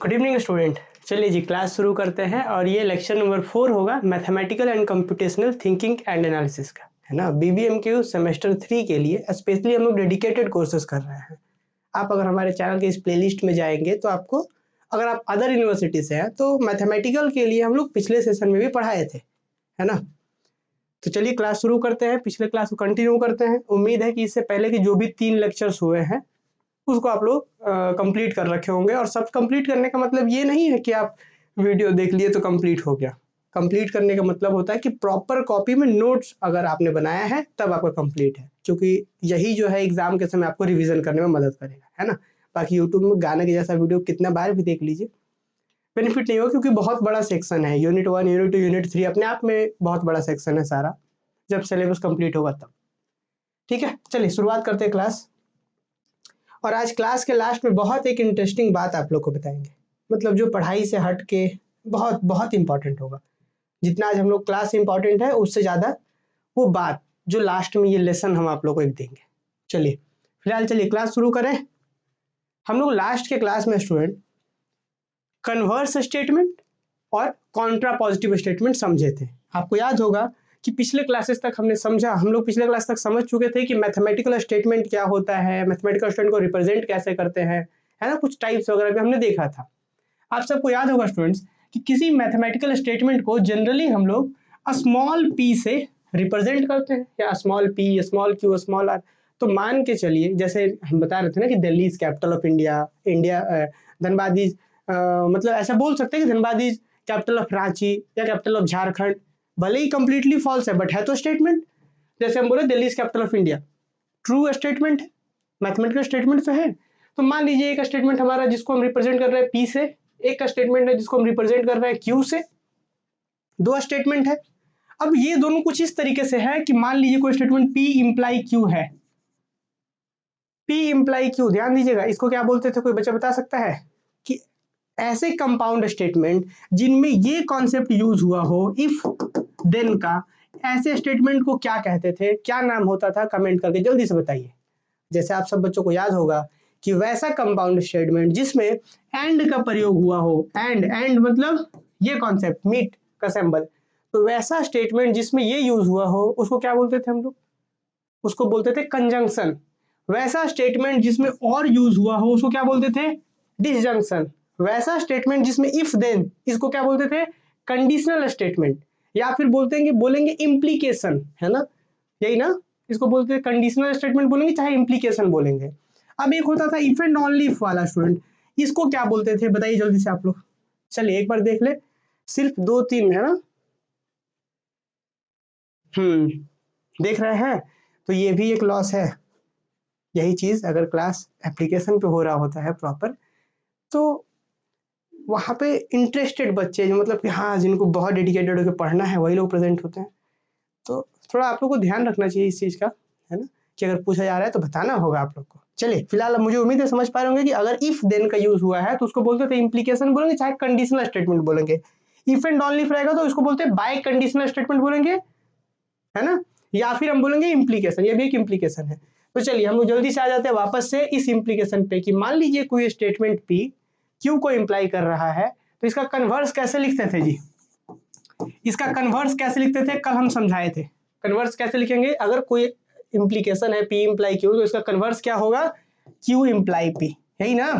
Good evening student. चलिए जी class शुरू करते हैं और ये लेक्चर नंबर 4 होगा mathematical and computational thinking and analysis का, है ना। बीबीएमक्यू सेमेस्टर 3 के लिए स्पेशली हम लोग डेडिकेटेड कोर्सेज कर रहे हैं। आप अगर हमारे चैनल के इस प्लेलिस्ट में जाएंगे तो आपको, अगर आप अदर यूनिवर्सिटी से हैं तो मैथमेटिकल के लिए हम लोग पिछले सेशन में भी पढ़ाए थे, है ना। तो चलिए क्लास शुरू करते हैं, पिछले क्लास को कंटिन्यू करते हैं। उम्मीद है कि इससे पहले की जो भी 3 लेक्चर्स हुए हैं उसको आप लोग कंप्लीट कर रखे होंगे। और सब कंप्लीट करने का मतलब ये नहीं है कि आप वीडियो देख लिए तो कंप्लीट हो गया। कंप्लीट करने का मतलब होता है कि प्रॉपर कॉपी में नोट्स अगर आपने बनाया है तब आपका कंप्लीट है, क्योंकि यही जो है एग्जाम के समय आपको रिवीजन करने में मदद करेगा, है ना। बाकी यूट्यूब में गाने के जैसा वीडियो कितना बार भी देख लीजिए बेनिफिट नहीं हो, क्योंकि बहुत बड़ा सेक्शन है। यूनिट 1, यूनिट 2, यूनिट 3 अपने आप में बहुत बड़ा सेक्शन है सारा, जब सिलेबस कंप्लीट होगा तब। ठीक है, चलिए शुरुआत करते हैं क्लास। और आज क्लास के लास्ट में बहुत एक इंटरेस्टिंग बात आप लोग को बताएंगे, मतलब जो पढ़ाई से हट के बहुत बहुत इंपॉर्टेंट होगा। जितना आज हम लोग क्लास इंपॉर्टेंट है उससे ज़्यादा वो बात जो लास्ट में ये लेसन हम आप लोग को एक देंगे। चलिए फिलहाल चलिए क्लास शुरू करें। हम लोग लास्ट के क्लास में स्टूडेंट कन्वर्स स्टेटमेंट और कॉन्ट्रा पॉजिटिव स्टेटमेंट समझे थे। आपको याद होगा कि पिछले क्लासेस तक हमने समझा, हम लोग पिछले क्लास तक समझ चुके थे कि मैथमेटिकल स्टेटमेंट क्या होता है, मैथमेटिकल स्टेटमेंट को रिप्रेजेंट कैसे करते हैं, है ना। कुछ टाइप्स वगैरह भी हमने देखा था। आप सबको याद होगा स्टूडेंट्स कि किसी मैथमेटिकल स्टेटमेंट को जनरली हम लोग स्मॉल पी से रिप्रेजेंट करते हैं, या small P, small Q, small R. तो मान के चलिए, जैसे हम बता रहे थे ना कि Delhi is capital of India, Dhanbad is, मतलब ऐसा बोल सकते हैं कि Dhanbad is capital of Ranchi या कैपिटल ऑफ झारखंड। भले ही कंप्लीटली फॉल्स है बट है तो स्टेटमेंट। जैसे हम बोले Delhi is capital of India, true statement है, मैथमेटिकल स्टेटमेंट तो है। तो मान लीजिए एक स्टेटमेंट हमारा जिसको हम रिप्रेजेंट कर रहे हैं पी से, एक का स्टेटमेंट है जिसको हम रिप्रेजेंट कर रहे हैं क्यू से। दो स्टेटमेंट है। अब ये दोनों कुछ इस तरीके से है कि मान लीजिए कोई स्टेटमेंट पी इंप्लाई क्यू है। पी इंप्लाई क्यू, ध्यान दीजिएगा, इसको क्या बोलते थे, कोई बच्चा बता सकता है? कि ऐसे कंपाउंड स्टेटमेंट जिनमें ये कॉन्सेप्ट यूज हुआ हो इफ देन का, ऐसे स्टेटमेंट को क्या कहते थे, क्या नाम होता था? कमेंट करके जल्दी से बताइए। जैसे आप सब बच्चों को याद होगा कि वैसा कंपाउंड स्टेटमेंट जिसमें एंड का प्रयोग हुआ हो, एंड मतलब ये कॉन्सेप्ट मीट का सिंबल, तो वैसा स्टेटमेंट जिसमें ये यूज हुआ हो उसको क्या बोलते थे हम लोग? उसको बोलते थे कंजंक्शन। वैसा स्टेटमेंट जिसमें और यूज हुआ हो उसको क्या बोलते थे? डिसजंक्शन। वैसा स्टेटमेंट जिसमें इफ देन, इसको क्या बोलते थे? कंडीशनल स्टेटमेंट, या फिर बोलेंगे इम्प्लीकेशन, है ना, यही ना। इसको बोलते हैं कंडीशनल स्टेटमेंट बोलेंगे चाहे इम्प्लीकेशन बोलेंगे। अब एक होता था इफ एंड ओनली इफ वाला स्टूडेंट, इसको क्या बोलते थे बताइए जल्दी से आप लोग। चलिए एक बार देख ले, सिर्फ 2-3 है ना। देख रहे हैं, तो ये भी एक लॉस है। यही चीज अगर क्लास एप्लीकेशन पे हो रहा होता है प्रॉपर, तो वहाँ पे इंटरेस्टेड बच्चे जो, मतलब कि हाँ, जिनको बहुत डेडिकेटेड होकर पढ़ना है वही लोग प्रेजेंट होते हैं। तो थोड़ा आप लोग को ध्यान रखना चाहिए इस चीज़ का, है ना, कि अगर पूछा जा रहा है तो बताना होगा आप लोग को। चलिए फिलहाल मुझे उम्मीद है समझ पा रहे होंगे कि अगर इफ देन का यूज हुआ है तो उसको बोलते थे इम्प्लीकेशन बोलेंगे चाहे कंडीशनल स्टेटमेंट बोलेंगे। इफ एंड ओनली रहेगा तो इसको बोलते हैं बाय कंडीशनल स्टेटमेंट बोलेंगे, है ना, या फिर हम बोलेंगे इम्प्लीकेशन, ये भी एक इम्प्लीकेशन है। तो चलिए हम लोग जल्दी से आ जाते हैं वापस से इस इम्प्लीकेशन पे कि मान लीजिए कोई स्टेटमेंट पी क्यू को इम्प्लाई कर रहा है, तो इसका कन्वर्स कैसे लिखते थे जी? इसका कन्वर्स कैसे लिखते थे कल हम समझाए थे। कन्वर्स कैसे लिखेंगे? अगर कोई इम्प्लीकेशन है पी इम्प्लाई क्यू, तो इसका कन्वर्स क्या होगा? क्यू इम्प्लाई पी, यही ना।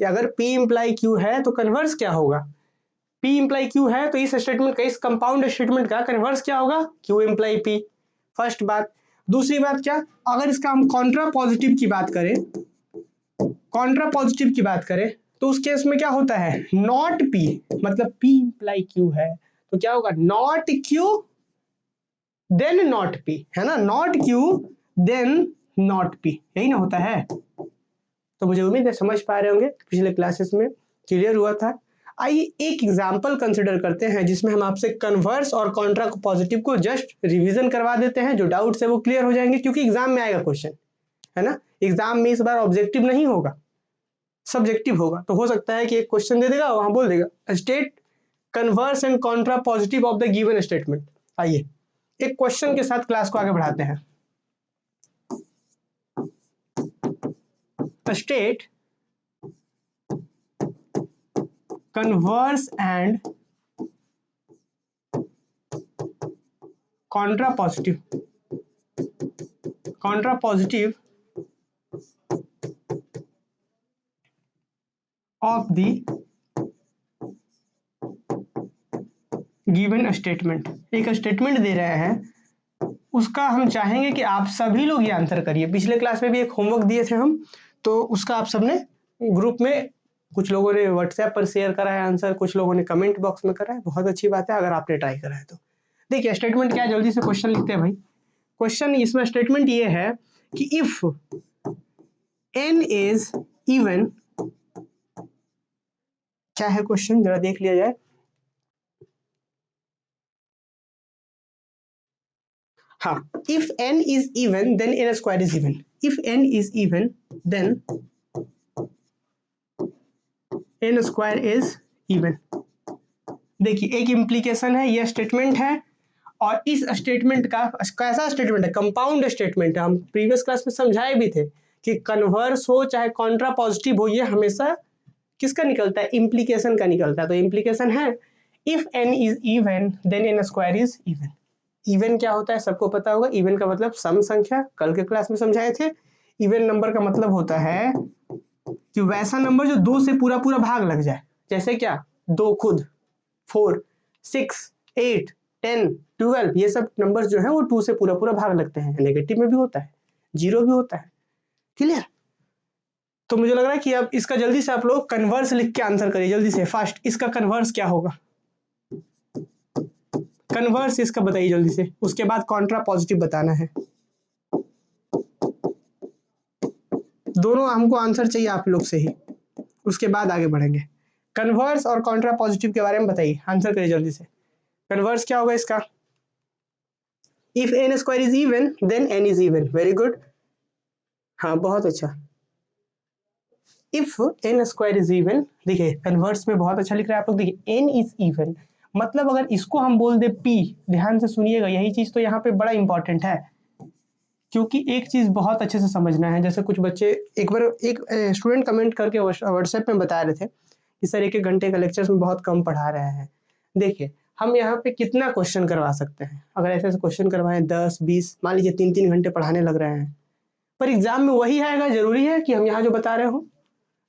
कि अगर पी इम्प्लाई क्यू है तो कन्वर्स क्या होगा? पी इम्प्लाई क्यू है तो इस स्टेटमेंट का, इस कंपाउंड स्टेटमेंट का कन्वर्स क्या होगा? Q imply P. फर्स्ट बात। दूसरी बात क्या, अगर इसका हम कॉन्ट्रा पॉजिटिव की बात करें, कॉन्ट्रा पॉजिटिव की बात करें तो उस केस में क्या होता है? नॉट पी, मतलब पी इम्प्लाई क्यू है तो क्या होगा? Not Q then not P, है ना, not Q then not P, यही ना होता है। तो मुझे उम्मीद है समझ पा रहे होंगे, पिछले क्लासेस में क्लियर हुआ था। आइए एक एग्जांपल कंसिडर करते हैं जिसमें हम आपसे कन्वर्स और कॉन्ट्रा पॉजिटिव को जस्ट रिवीजन करवा देते हैं, जो डाउट्स है वो क्लियर हो जाएंगे, क्योंकि एग्जाम में आएगा क्वेश्चन, है ना। एग्जाम में इस बार ऑब्जेक्टिव नहीं होगा, सब्जेक्टिव होगा। तो हो सकता है कि एक क्वेश्चन दे देगा, वहां बोल देगा state converse and Contra positive of the given statement. आइए एक क्वेश्चन के साथ क्लास को आगे बढ़ाते हैं। State converse and contrapositive of the given statement। एक स्टेटमेंट दे रहे हैं, उसका हम चाहेंगे कि आप सभी लोग ये आंसर करिए। पिछले क्लास में भी एक होमवर्क दिए थे हम, तो उसका आप सबने ग्रुप में, कुछ लोगों ने व्हाट्सएप पर शेयर करा है आंसर, कुछ लोगों ने कमेंट बॉक्स में करा है। बहुत अच्छी बात है अगर आपने ट्राई करा है तो। देखिए स्टेटमेंट क्या है, जल्दी से क्वेश्चन लिखते हैं भाई। क्वेश्चन इसमें स्टेटमेंट ये है कि इफ n इज इवन, क्या है क्वेश्चन जरा देख लिया जाए। हाँ, if n is even then n square is even। if n is even then n square is even। देखिए एक इम्प्लीकेशन है, यह स्टेटमेंट है, और इस स्टेटमेंट का कैसा स्टेटमेंट है, कंपाउंड स्टेटमेंट है। हम प्रीवियस क्लास में समझाए भी थे कि कन्वर्स हो चाहे कॉन्ट्रा पॉजिटिव हो, ये हमेशा किसका निकलता है, इम्प्लीकेशन का निकलता है। तो इम्प्लीकेशन है if n is even then n square is even. Even क्या होता है सबको पता होगा, इवन का मतलब सम संख्या, कल के क्लास में समझाए थे। इवन नंबर का मतलब होता है कि वैसा नंबर जो 2 से पूरा पूरा भाग लग जाए। जैसे क्या, 2 खुद, 4, 6, 8, 10, 12, ये सब नंबर जो है वो 2 से पूरा पूरा भाग लगते हैं। नेगेटिव में भी होता है, 0 भी होता है। क्लियर? तो मुझे लग रहा है कि अब इसका जल्दी से आप लोग कन्वर्स लिख के आंसर करिए जल्दी से फास्ट। इसका कन्वर्स क्या होगा, कन्वर्स इसका बताइए जल्दी से, उसके बाद कॉन्ट्रा पॉजिटिव बताना है। दोनों हमको आंसर चाहिए आप लोग से ही, उसके बाद आगे बढ़ेंगे। कन्वर्स और कॉन्ट्रा पॉजिटिव के बारे में बताइए, आंसर करिए जल्दी से। कन्वर्स क्या होगा इसका, if n square is even then n is even. Very good, हाँ बहुत अच्छा। If n square is even, देखिए कन्वर्स में बहुत अच्छा लिख रहा है आप लोग। देखिए n इज इवन मतलब अगर इसको हम बोल दे p, ध्यान से सुनिएगा, यही चीज तो यहाँ पे बड़ा इंपॉर्टेंट है, क्योंकि एक चीज बहुत अच्छे से समझना है। जैसे कुछ बच्चे, एक बार एक स्टूडेंट कमेंट करके व्हाट्सएप में बता रहे थे कि सर 1-1 घंटे का लेक्चर्स में बहुत कम पढ़ा रहे हैं। देखिए हम यहाँ पे कितना क्वेश्चन करवा सकते हैं, अगर ऐसे ऐसे क्वेश्चन करवाएं 10, 20, मान लीजिए 3-3 घंटे पढ़ाने लग रहे हैं, पर एग्जाम में वही आएगा? जरूरी है कि हम यहाँ जो बता रहे हो,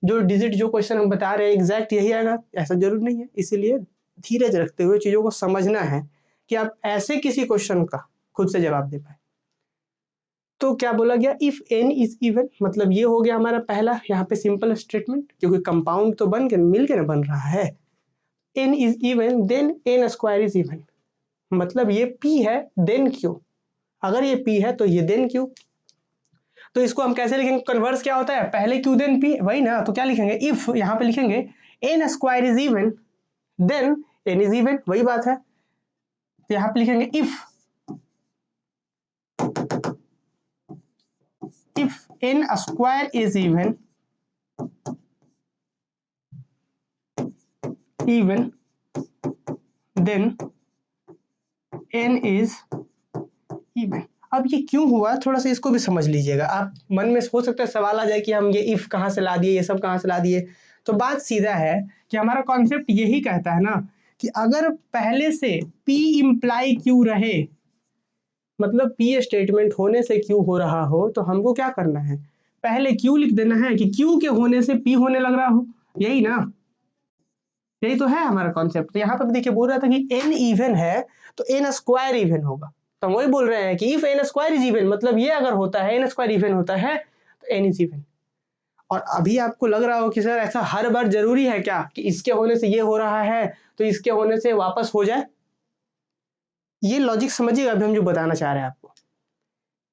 जो डिजिट जो क्वेश्चन हम बता रहे हैं एग्जैक्ट यही आएगा? ऐसा जरूर नहीं है। इसीलिए धीरज रखते हुए चीजों को समझना है कि आप ऐसे किसी क्वेश्चन का खुद से जवाब दे पाए। तो क्या बोला गया, इफ n इज इवन, मतलब ये हो गया हमारा पहला यहाँ पे सिंपल स्टेटमेंट, क्योंकि कंपाउंड तो बन के मिल के ना बन रहा है। n is even then n square is even, मतलब ये p है देन q, अगर ये p है तो ये देन q। तो इसको हम कैसे लिखेंगे, कन्वर्स क्या होता है, पहले q देन p, वही ना। तो क्या लिखेंगे, इफ यहाँ पे लिखेंगे n square is even then n is even, वही बात है। तो यहाँ पे लिखेंगे if n square is even then n is even। अब ये क्यों हुआ, थोड़ा सा इसको भी समझ लीजिएगा। आप मन में हो सकता है सवाल आ जाए कि हम ये इफ कहाँ से ला दिए, ये सब कहाँ से ला दिए। तो बात सीधा है कि हमारा कॉन्सेप्ट यही कहता है ना कि अगर पहले से p इम्प्लाई q रहे, मतलब p स्टेटमेंट होने से q हो रहा हो, तो हमको क्या करना है, पहले q लिख देना है कि q के होने से p होने लग रहा हो। यही ना, यही तो है हमारा कॉन्सेप्ट। तो यहाँ पर देखिए बोल रहा था कि n इवन है तो n स्क्वायर इवन होगा। तो हम वही बोल रहे हैं कि if n square is even, मतलब ये अगर होता है, n स्क्वायर इवन होता है तो n इज इवन। और अभी आपको लग रहा हो कि सर ऐसा हर बार जरूरी है क्या कि इसके होने से ये हो रहा है तो इसके होने से वापस हो जाए? ये लॉजिक समझिएगा अभी हम जो बताना चाह रहे हैं आपको।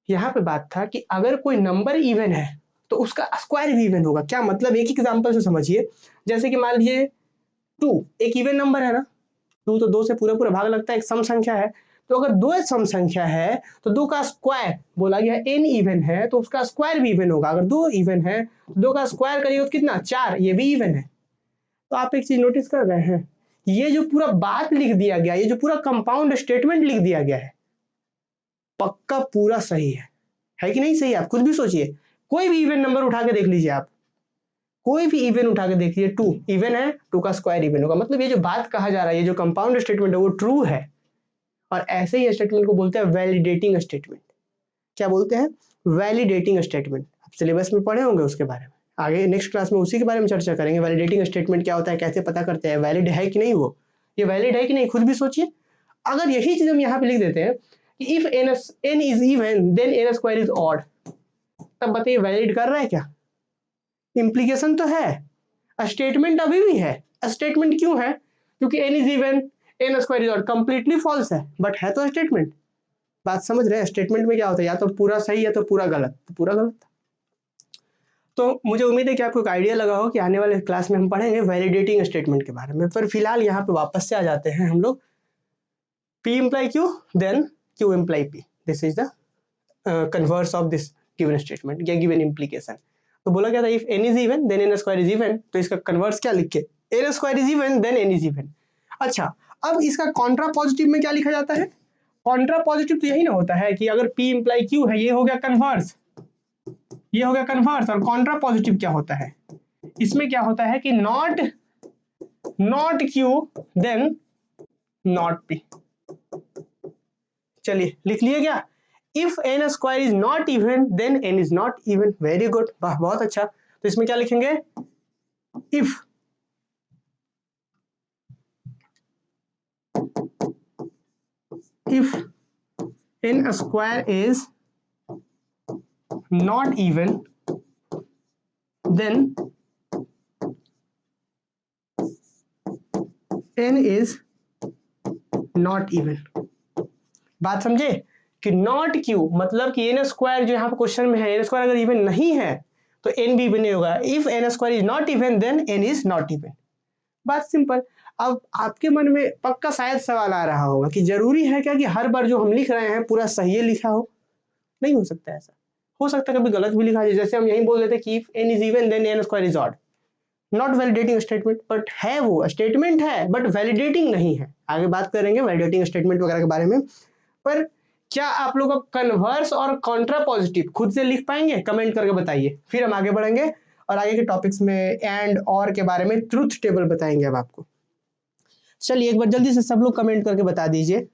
यहाँ पे बात था कि अगर कोई नंबर इवन है तो उसका स्क्वायर भी इवन होगा। क्या मतलब, एक एग्जांपल से समझिए। जैसे कि मान लीजिए 2 एक इवन नंबर है ना, 2 तो 2 से पूरा पूरा भाग लगता है, एक सम संख्या है। तो अगर 2 सम संख्या है तो 2 का स्क्वायर बोला गया, n इवन है तो उसका स्क्वायर भी इवन होगा। अगर 2 इवन है तो 2 का स्क्वायर करिए तो कितना, 4, ये भी इवन है। तो आप एक चीज नोटिस कर रहे हैं, ये जो पूरा बात लिख दिया गया, ये जो पूरा कंपाउंड स्टेटमेंट लिख दिया गया है, पक्का पूरा सही है कि नहीं सही? आप खुद भी सोचिए, कोई भी इवन नंबर उठा के देख लीजिए आप, कोई भी इवन उठा के देखिए, 2 इवन है, 2 का स्क्वायर इवन होगा। मतलब ये जो बात कहा जा रहा है, ये जो कंपाउंड स्टेटमेंट है वो ट्रू है, और ऐसे ही स्टेटमेंट को बोलते हैं वैलिडेटिंग स्टेटमेंट। क्या बोलते हैं? Validating statement. आप सिलेबस में पढ़े होंगे उसके बारे में, आगे नेक्स्ट क्लास में उसी के बारे में चर्चा करेंगे। वैलिडेटिंग स्टेटमेंट क्या होता है, कैसे पता करते हैं वैलिड है कि नहीं, वो ये वैलिड है कि नहीं, खुद भी सोचिए। अगर यही चीज हम यहाँ पे लिख देते हैं कि if n is even then n square is odd, तब बताइए वैलिड कर रहा है क्या? इम्प्लीकेशन तो है, स्टेटमेंट अभी भी है। स्टेटमेंट क्यों है? क्योंकि n is even n square is odd, completely false है, बट है तो स्टेटमेंट। बात समझ रहे हैं? स्टेटमेंट में क्या होता है, या तो पूरा सही या तो पूरा गलत, तो पूरा गलत। तो मुझे उम्मीद है कि आपको एक आइडिया लगा हो कि आने वाले क्लास में हम पढ़ेंगे वैलिडेटिंग स्टेटमेंट के बारे में। पर फिलहाल यहाँ पे वापस से आ जाते हैं हम लोग। P imply Q, then Q imply P. This is the converse of this given statement या given implication. तो बोला क्या था, if n is even then n square is even, तो इसका कन्वर्स क्या लिख के, n square is even then n is even। अच्छा, अब इसका कॉन्ट्रा पॉजिटिव में क्या लिखा जाता है? कॉन्ट्रा पॉजिटिव तो यही ना होता है कि अगर P imply Q है, ये हो गया कन्वर्स, ये हो गया कन्वर्स। और कॉन्ट्रा पॉजिटिव क्या होता है? इसमें क्या होता है कि not Q then not P। चलिए लिख लिए क्या? If n square is not even then n is not even. Very good, वाह बहुत अच्छा। तो इसमें क्या लिखेंगे? If n square is not even then n is not even. बात समझे कि नॉट क्यू मतलब कि n स्क्वायर जो यहाँ पे क्वेश्चन में है, n स्क्वायर अगर इवन नहीं है तो n भी इवन नहीं होगा। If n square is not even then n is not even. बात सिंपल। अब आपके मन में पक्का शायद सवाल आ रहा होगा कि जरूरी है क्या कि हर बार जो हम लिख रहे हैं पूरा सही लिखा हो? नहीं हो सकता ऐसा, हो सकता है कभी गलत भी लिखा जाए। जैसे हम यही बोल देते कि if n is even then n square is odd, not validating statement, but है वो स्टेटमेंट है बट वैलिडेटिंग नहीं है। आगे बात करेंगे वैलिडेटिंग स्टेटमेंट वगैरह के बारे में। पर क्या आप लोग अब कन्वर्स और कॉन्ट्रा पॉजिटिव खुद से लिख पाएंगे? कमेंट करके बताइए, फिर हम आगे बढ़ेंगे और आगे के टॉपिक्स में एंड और के बारे में ट्रुथ टेबल बताएंगे अब आपको। चलिए एक बार जल्दी से सब लोग कमेंट करके बता दीजिए।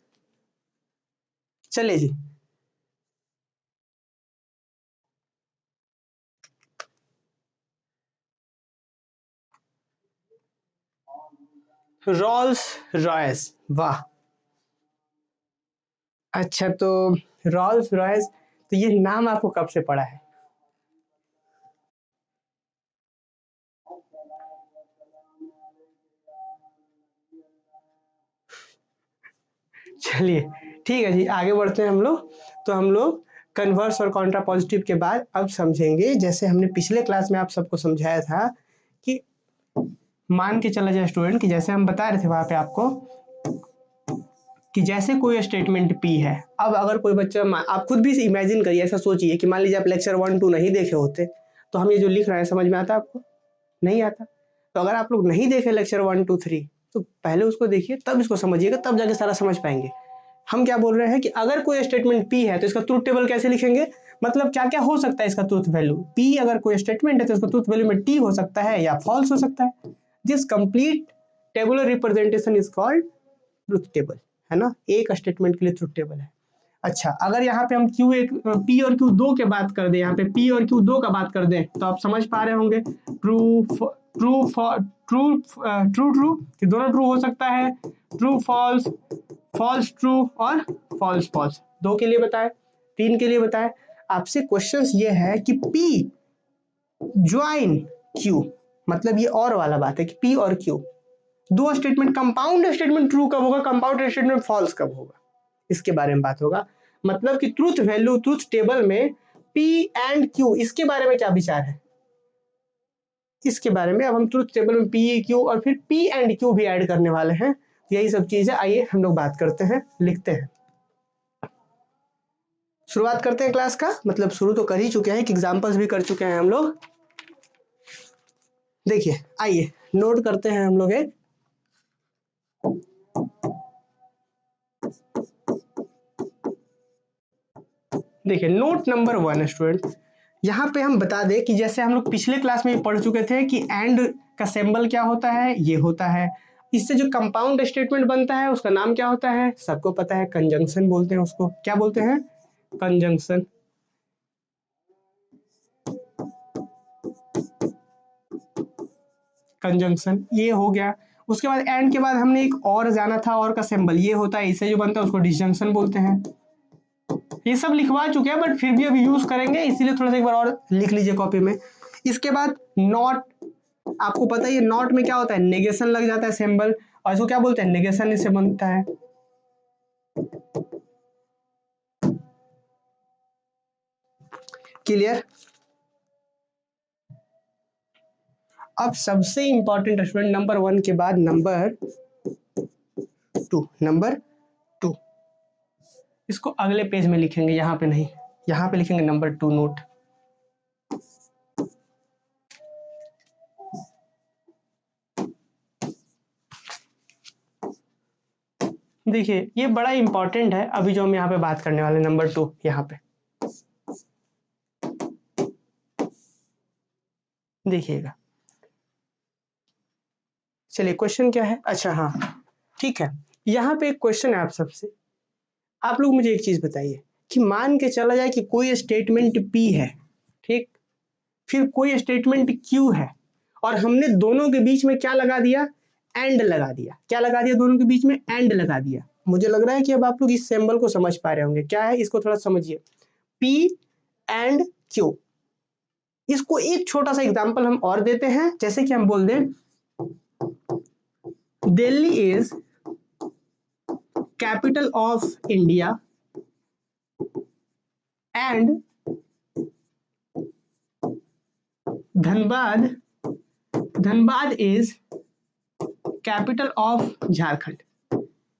चलिए जी, रॉल्स रॉयस, वाह अच्छा। तो रॉल्स रॉयस, तो ये नाम आपको कब से पड़ा है? चलिए ठीक है जी, आगे बढ़ते हैं हम लोग। तो हम लोग कन्वर्स और कॉन्ट्रा पॉजिटिव के बाद अब समझेंगे, जैसे हमने पिछले क्लास में आप सबको समझाया था कि मान के चला जाए स्टूडेंट कि जैसे हम बता रहे थे वहां पे आपको कि जैसे कोई स्टेटमेंट P है। अब अगर कोई बच्चा, आप खुद भी इमेजिन करिए, ऐसा सोचिए कि मान लीजिए आप लेक्चर 1-2 नहीं देखे होते तो हम ये जो लिख रहे हैं समझ में आता आपको? नहीं आता। तो अगर आप लोग नहीं देखे लेक्चर 1-2-3 तो पहले उसको देखिए, तब इसको समझिएगा, तब जाके सारा समझ पाएंगे। हम क्या बोल रहे हैं कि अगर कोई स्टेटमेंट P है तो इसका ट्रूथ टेबल कैसे लिखेंगे, मतलब क्या क्या हो सकता है इसका ट्रूथ वैल्यू। P अगर कोई स्टेटमेंट है तो इसका ट्रूथ वैल्यू में T हो सकता है या फॉल्स हो सकता है। This complete tabular representation is called truth table, है ना? एक स्टेटमेंट के लिए ट्रूथ टेबल है। अच्छा, अगर यहाँ पे हम P और Q2 के बात कर दें, यहाँ पे P और Q2 का बात कर दें तो आप समझ पा रहे होंगे true true true true true कि दोनों ट्रू हो सकता है, ट्रू फॉल्स, फॉल्स ट्रू और फॉल्स फॉल्स। 2 के लिए बताए, 3 के लिए बताए। आपसे क्वेश्चन ये है कि P ज्वाइन Q, मतलब ये और वाला बात है कि P और Q दो स्टेटमेंट, कंपाउंड स्टेटमेंट ट्रू कब होगा, कंपाउंड स्टेटमेंट फॉल्स कब होगा, इसके बारे में बात होगा। मतलब कि ट्रूथ वैल्यू ट्रूथ टेबल में P एंड Q, इसके बारे में क्या विचार है, इसके बारे में अब हम ट्रूथ टेबल में P Q और फिर P एंड Q भी ऐड करने वाले हैं। यही सब चीजें आइए हम लोग बात करते हैं, लिखते हैं। शुरुआत करते हैं क्लास का, मतलब शुरू तो कर ही चुके हैं, एग्जांपल्स भी कर चुके हैं हम लोग। देखिए आइए नोट करते हैं हम लोग एक। देखिए नोट नंबर 1 स्टूडेंट, यहाँ पे हम बता दें कि जैसे हम लोग पिछले क्लास में पढ़ चुके थे कि एंड का सिंबल क्या होता है, ये होता है। इससे जो कंपाउंड स्टेटमेंट बनता है उसका नाम क्या होता है, सबको पता है, कंजंक्शन बोलते हैं उसको। क्या बोलते हैं? कंजंक्शन। कंजंक्शन ये हो गया। उसके बाद एंड के बाद हमने एक और जाना था, और का सिंबल ये होता है, इससे जो बनता है उसको डिसजंक्शन बोलते हैं। ये सब लिखवा चुके हैं बट फिर भी अभी यूज करेंगे, इसीलिए थोड़ा सा एक बार और लिख लीजिए कॉपी में। इसके बाद नॉट, आपको पता ही है नॉट में क्या होता है, नेगेशन लग जाता है सिंबल, और इसको क्या बोलते हैं, नेगेशन इससे बनता है। क्लियर? अब सबसे इंपॉर्टेंट स्टूडेंट, नंबर 1 के बाद नंबर 2, इसको अगले पेज में लिखेंगे, यहाँ पे नहीं, यहाँ पे लिखेंगे नंबर 2 नोट। देखिए ये बड़ा इंपॉर्टेंट है अभी जो हम यहाँ पे बात करने वाले, नंबर 2 यहाँ पे देखिएगा। चलिए क्वेश्चन क्या है, अच्छा हाँ ठीक है, यहाँ पे एक क्वेश्चन है आप सबसे। आप लोग मुझे एक चीज बताइए कि मान के चला जाए कि कोई स्टेटमेंट P है, ठीक, फिर कोई स्टेटमेंट Q है, और हमने दोनों के बीच में क्या लगा दिया, एंड लगा दिया। क्या लगा दिया दोनों के बीच में, एंड लगा दिया। मुझे लग रहा है कि अब आप लोग इस सिंबल को समझ पा रहे होंगे, क्या है इसको थोड़ा समझिए, P एंड Q। इसको एक छोटा सा एग्जांपल हम और देते हैं, जैसे कि हम बोल दें Delhi is capital of India and Dhanbad is capital of Jharkhand.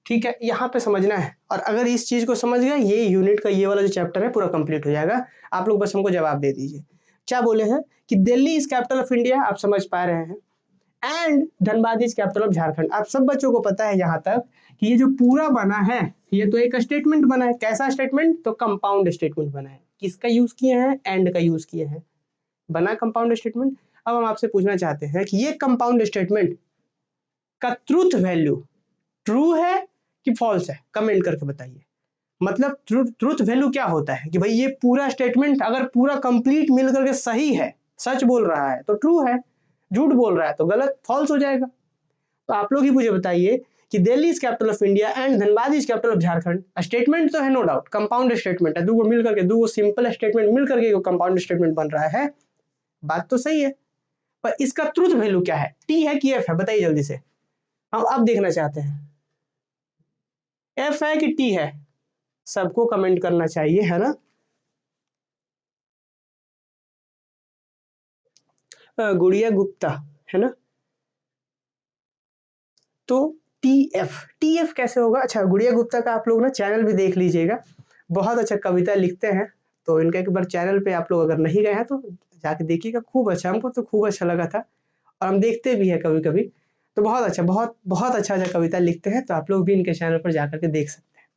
ठीक है, यहाँ पे समझना है, और अगर इस चीज को समझ गए, ये यूनिट का ये वाला जो चैप्टर है पूरा कंप्लीट हो जाएगा। आप लोग बस हमको जवाब दे दीजिए। क्या बोले हैं कि Delhi is capital of India, आप समझ पा रहे हैं, and Dhanbad is capital of Jharkhand. आप सब बच्चों को पता है यहाँ तक कि ये जो पूरा बना है ये तो एक स्टेटमेंट बना है। कैसा स्टेटमेंट, तो कंपाउंड स्टेटमेंट बना है। किसका यूज किए हैं, एंड का यूज किए हैं, बना कंपाउंड स्टेटमेंट। अब हम आपसे पूछना चाहते हैं कि ये कंपाउंड स्टेटमेंट का ट्रूथ वैल्यू ट्रू है कि फॉल्स है, कमेंट करके बताइए। मतलब ट्रूथ वैल्यू क्या होता है कि भाई ये पूरा स्टेटमेंट अगर पूरा कंप्लीट मिल करके सही है, सच बोल रहा है तो ट्रू है, झूठ बोल रहा है तो गलत, फॉल्स हो जाएगा। तो आप लोग ही मुझे बताइए कि Delhi is capital of India and Dhanbad is capital of Jharkhand, statement तो है नो डाउट, कंपाउंड स्टेटमेंट है, दो मिल करके, दो सिंपल स्टेटमेंट मिल करके कंपाउंड स्टेटमेंट बन रहा है, बात तो सही है। पर इसका ट्रूथ वैल्यू क्या है, टी है कि एफ है, बताइए जल्दी से, हम अब देखना चाहते हैं। एफ है कि टी है, सबको कमेंट करना चाहिए, है ना। गुड़िया गुप्ता, है ना, तो टी एफ कैसे होगा। अच्छा, गुड़िया गुप्ता का आप लोग ना चैनल भी देख लीजिएगा, बहुत अच्छा कविता लिखते हैं, तो इनका एक बार चैनल पे आप लोग अगर नहीं गए हैं तो जाके देखिएगा, खूब अच्छा, हमको तो खूब अच्छा लगा था, और हम देखते भी हैं कभी कभी, तो बहुत अच्छा, बहुत बहुत अच्छा अच्छा कविता लिखते हैं, तो आप लोग भी इनके चैनल पर जाकर के देख सकते हैं।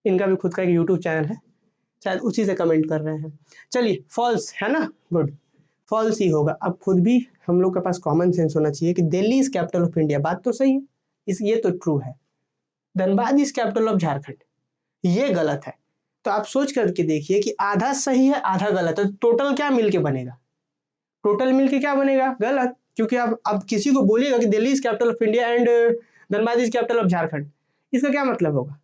इनका भी खुद का एक यूट्यूब चैनल है, शायद उसी से कमेंट कर रहे हैं। चलिए फॉल्स है ना, गुड, फॉल्स ही होगा। अब खुद भी हम लोग के पास कॉमन सेंस होना चाहिए कि Delhi is capital of India, बात तो सही है, इस ये तो ट्रू है। Dhanbad is capital of Jharkhand, ये गलत है। तो आप सोच करके देखिए कि आधा सही है आधा गलत है, तो टोटल क्या मिलके बनेगा, टोटल मिलके क्या बनेगा, गलत। क्योंकि अब किसी को बोलिएगा कि Delhi is capital of India and Dhanbad is capital of Jharkhand, इसका क्या मतलब होगा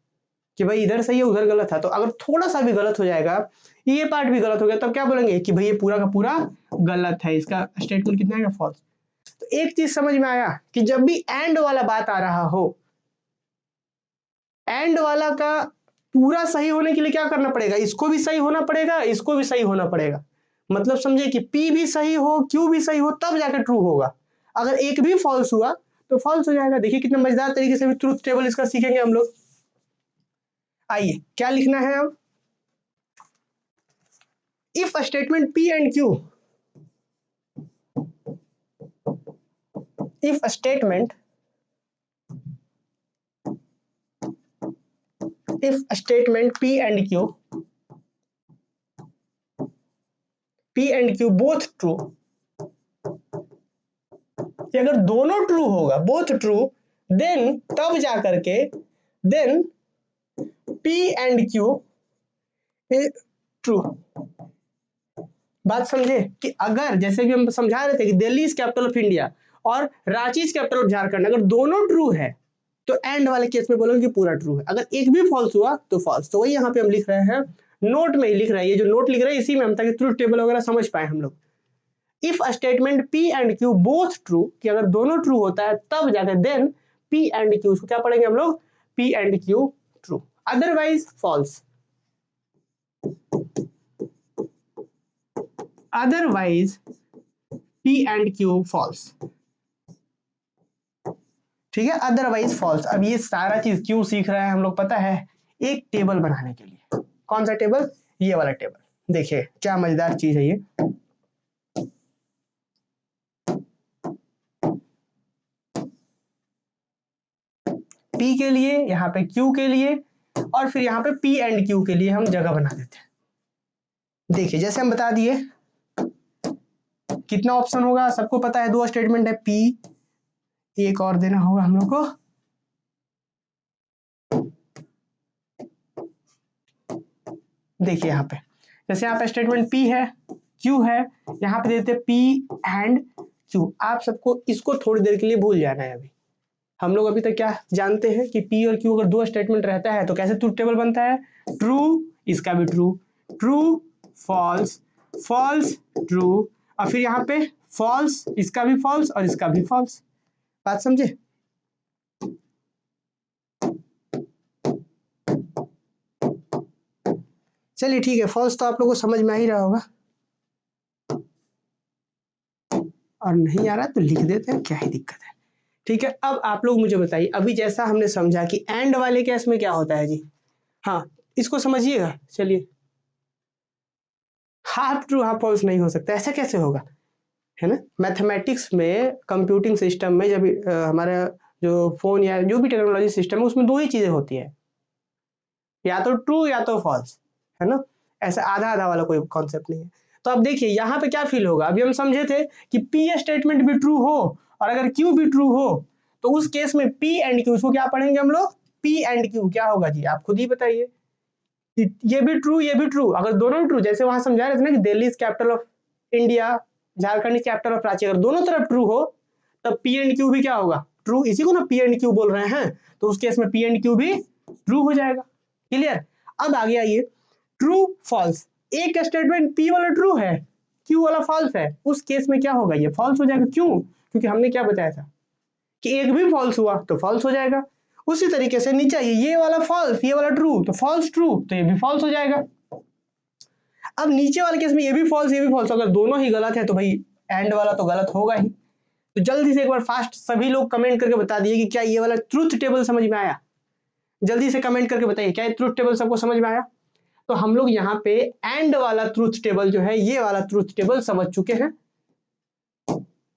कि भाई इधर सही है उधर गलत है। तो अगर थोड़ा सा भी गलत हो जाएगा, ये पार्ट भी गलत हो गया, तब क्या बोलेंगे कि भाई ये पूरा का पूरा गलत है, इसका स्टेटमेंट कितना है, फॉल्स। तो एक चीज समझ में आया कि जब भी एंड वाला बात आ रहा हो, एंड वाला का पूरा सही होने के लिए क्या करना पड़ेगा, इसको भी सही होना पड़ेगा, इसको भी सही होना पड़ेगा। मतलब समझे कि P भी सही हो, Q भी सही हो, तब जाकर ट्रू होगा। अगर एक भी फॉल्स हुआ तो फॉल्स हो जाएगा। देखिए कितना मजेदार तरीके से भी ट्रूथ टेबल इसका सीखेंगे हम लोग। आइए क्या लिखना है अब, if a statement P and Q, if a statement P and Q P and Q both true, कि अगर दोनों ट्रू होगा, बोथ ट्रू, देन तब जा करके then P and Q is true. बात समझे कि अगर जैसे कि हम समझा रहे थे कि Delhi is capital of India और Ranchi is capital of Jharkhand, अगर दोनों ट्रू है तो एंड वाले केस में बोलोगे कि पूरा ट्रू है, अगर एक भी फॉल्स हुआ तो फॉल्स। तो वही यहाँ पे हम लिख रहे हैं, नोट में ही लिख रहे हैं, ये जो नोट लिख रहे हैं इसी में हम, ताकि ट्रूथ टेबल वगैरह समझ पाए हम लोग। If statement P and Q both true, कि अगर दोनों ट्रू होता है तब जाकर देन P एंड Q, उसको क्या पढ़ेंगे हम लोग, P and Q true, otherwise false. Otherwise P and Q false, ठीक है, अदरवाइज फॉल्स। अब ये सारा चीज क्यों सीख रहे हैं हम लोग पता है, एक टेबल बनाने के लिए। कौन सा टेबल, ये वाला टेबल। देखिए क्या मजेदार चीज है ये। P के लिए, यहाँ पे Q के लिए, और फिर यहाँ पे P एंड Q के लिए हम जगह बना देते हैं। देखिए जैसे हम बता दिए, कितना ऑप्शन होगा सबको पता है, दो स्टेटमेंट है, P, एक और देना होगा हम लोग को, देखिए यहाँ पे जैसे यहाँ पे स्टेटमेंट P है, Q है, यहाँ पे देते P एंड Q। आप सबको इसको थोड़ी देर के लिए भूल जाना है। अभी हम लोग अभी तक क्या जानते हैं कि P और Q अगर दो स्टेटमेंट रहता है तो कैसे ट्रूथ टेबल बनता है, ट्रू इसका भी true, true false, false true, और फिर यहाँ पे फॉल्स इसका भी फॉल्स और इसका भी फॉल्स। बात समझे। चलिए ठीक है, फॉल्स तो आप लोगों को समझ में आ ही रहा होगा, और नहीं आ रहा तो लिख देते हैं, क्या ही दिक्कत है। ठीक है, अब आप लोग मुझे बताइए, अभी जैसा हमने समझा कि एंड वाले केस में क्या होता है जी, हाँ इसको समझिएगा। चलिए, हाफ ट्रू हाफ फॉल्स नहीं हो सकता, ऐसा कैसे होगा, है ना। मैथमेटिक्स में, कंप्यूटिंग सिस्टम में जब हमारा जो फोन या जो भी टेक्नोलॉजी सिस्टम है उसमें दो ही चीजें होती है, या तो ट्रू या तो फॉल्स, है ना। ऐसा आधा आधा वाला कोई कॉन्सेप्ट नहीं है। तो अब देखिए यहाँ पे क्या फील होगा, अभी हम समझे थे कि P स्टेटमेंट भी ट्रू हो और अगर Q भी ट्रू हो तो उस केस में P एंड Q, उसको क्या पढ़ेंगे हम लोग, P एंड Q क्या होगा जी, आप खुद ही बताइए। ये भी ट्रू ये भी ट्रू, अगर दोनों ट्रू, जैसे वहां समझा रहे थे ना कि Delhi is capital of India, Jharkhand is capital of Ranchi, अगर दोनों तरफ ट्रू हो तब P एंड Q भी क्या होगा, ट्रू। इसी को ना P एंड Q बोल रहे हैं, तो उस केस में P एंड Q भी ट्रू हो जाएगा। क्लियर। अब आगे आइए, ट्रू फॉल्स, एक स्टेटमेंट P वाला ट्रू है, Q वाला फॉल्स है, उस केस में क्या होगा, ये फॉल्स हो जाएगा। क्यों, क्योंकि हमने क्या बताया था कि एक भी फॉल्स हुआ तो फॉल्स हो जाएगा। उसी तरीके से नीचे आइए, ये वाला फॉल्स ये वाला ट्रू, तो फॉल्स ट्रू तो ये भी फॉल्स हो जाएगा। अब नीचे वाले केस में ये भी फॉल्स ये भी फॉल्स, अगर दोनों ही गलत है तो भाई एंड वाला तो गलत होगा ही। तो जल्दी से एक बार फास्ट सभी लोग कमेंट करके बता दिए कि क्या ये वाला ट्रूथ टेबल समझ में आया। जल्दी से कमेंट करके बताइए क्या ये ट्रूथ टेबल सबको समझ में आया। तो हम लोग यहाँ पे एंड वाला ट्रूथ टेबल जो है, ये वाला ट्रूथ टेबल समझ चुके हैं